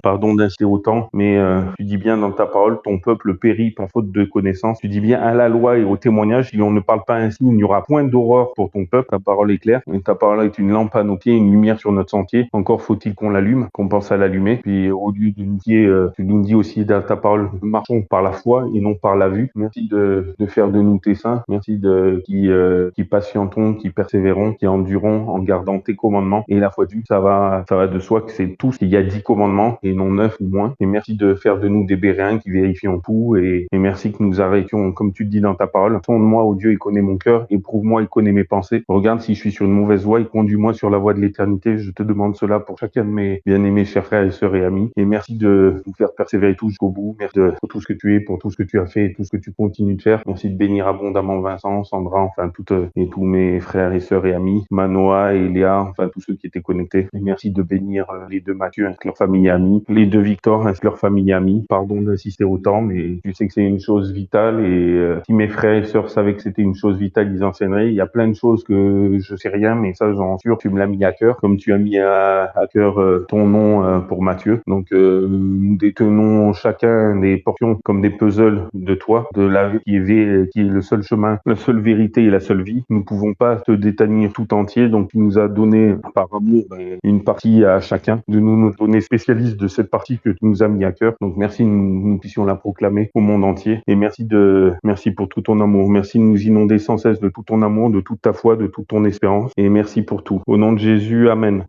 pardon d'insister autant, mais tu dis bien dans ta parole, ton peuple périt par faute de connaissance. Tu dis bien à la loi et au témoignage, si on ne parle pas ainsi, il n'y aura point d'horreur pour ton peuple. Ta parole est claire, et ta parole est une lampe à nos pieds, une lumière sur notre sentier. Encore faut-il qu'on l'allume, qu'on pense à l'allumer. Puis au lieu de nous dire, tu nous dis aussi dans ta parole, marchons par la foi et non par la vue. Merci de faire de nous tes saints. Merci qui patientons, qui persévérons, qui endurons en gardant tes commandements. Et la foi du, ça va de soi que c'est tout. Il y a 10 commandements et non 9 ou moins. Et merci de faire de nous des béréens qui vérifions tout. Et merci que nous arrêtions, comme tu le dis dans ta parole, sonde-moi, ô Dieu, et connais mon cœur. Éprouve-moi et connais mes pensées. Regarde si je suis sur une mauvaise voie et conduis-moi sur la voie de l'éternité. Je te demande cela pour chacun de mes bien-aimés chers frères et sœurs et amis. Et merci de nous faire persévérer tout jusqu'au bout. Merci pour tout ce que tu es, pour tout ce que tu as fait et tout ce que tu continues de faire. Merci de bénir abondamment Vincent, Sandra, enfin et tous mes frères et sœurs et amis, Manoa et Léa, enfin tous ceux qui étaient connectés. Et merci de bénir les 2 Mathieu ainsi que leur famille et amis, les 2 Victor ainsi que leur famille et amis. Pardon d'insister autant, mais tu sais que c'est une chose vitale et si mes frères et sœurs savaient que c'était une chose vitale, ils enseigneraient. Il y a plein de choses que je sais rien, mais ça j'en suis sûr, tu me l'as mis à cœur, comme tu as mis à cœur ton nom pour Mathieu. Donc nous détenons chacun des portions comme des puzzles de toi, de la vie qui est le seul chemin, la seule vérité et la seule vie. Nous ne pouvons pas te détenir tout entier, donc tu nous as donné par amour une partie à chacun, de nous donner spécialiste de cette partie que tu nous as mis à cœur. Donc merci, nous puissions la proclamer au monde entier. Et merci pour tout ton amour. Merci de nous inonder sans cesse de tout ton amour, de toute ta foi, de toute ton espérance. Et merci pour tout. Au nom de Jésus, Amen.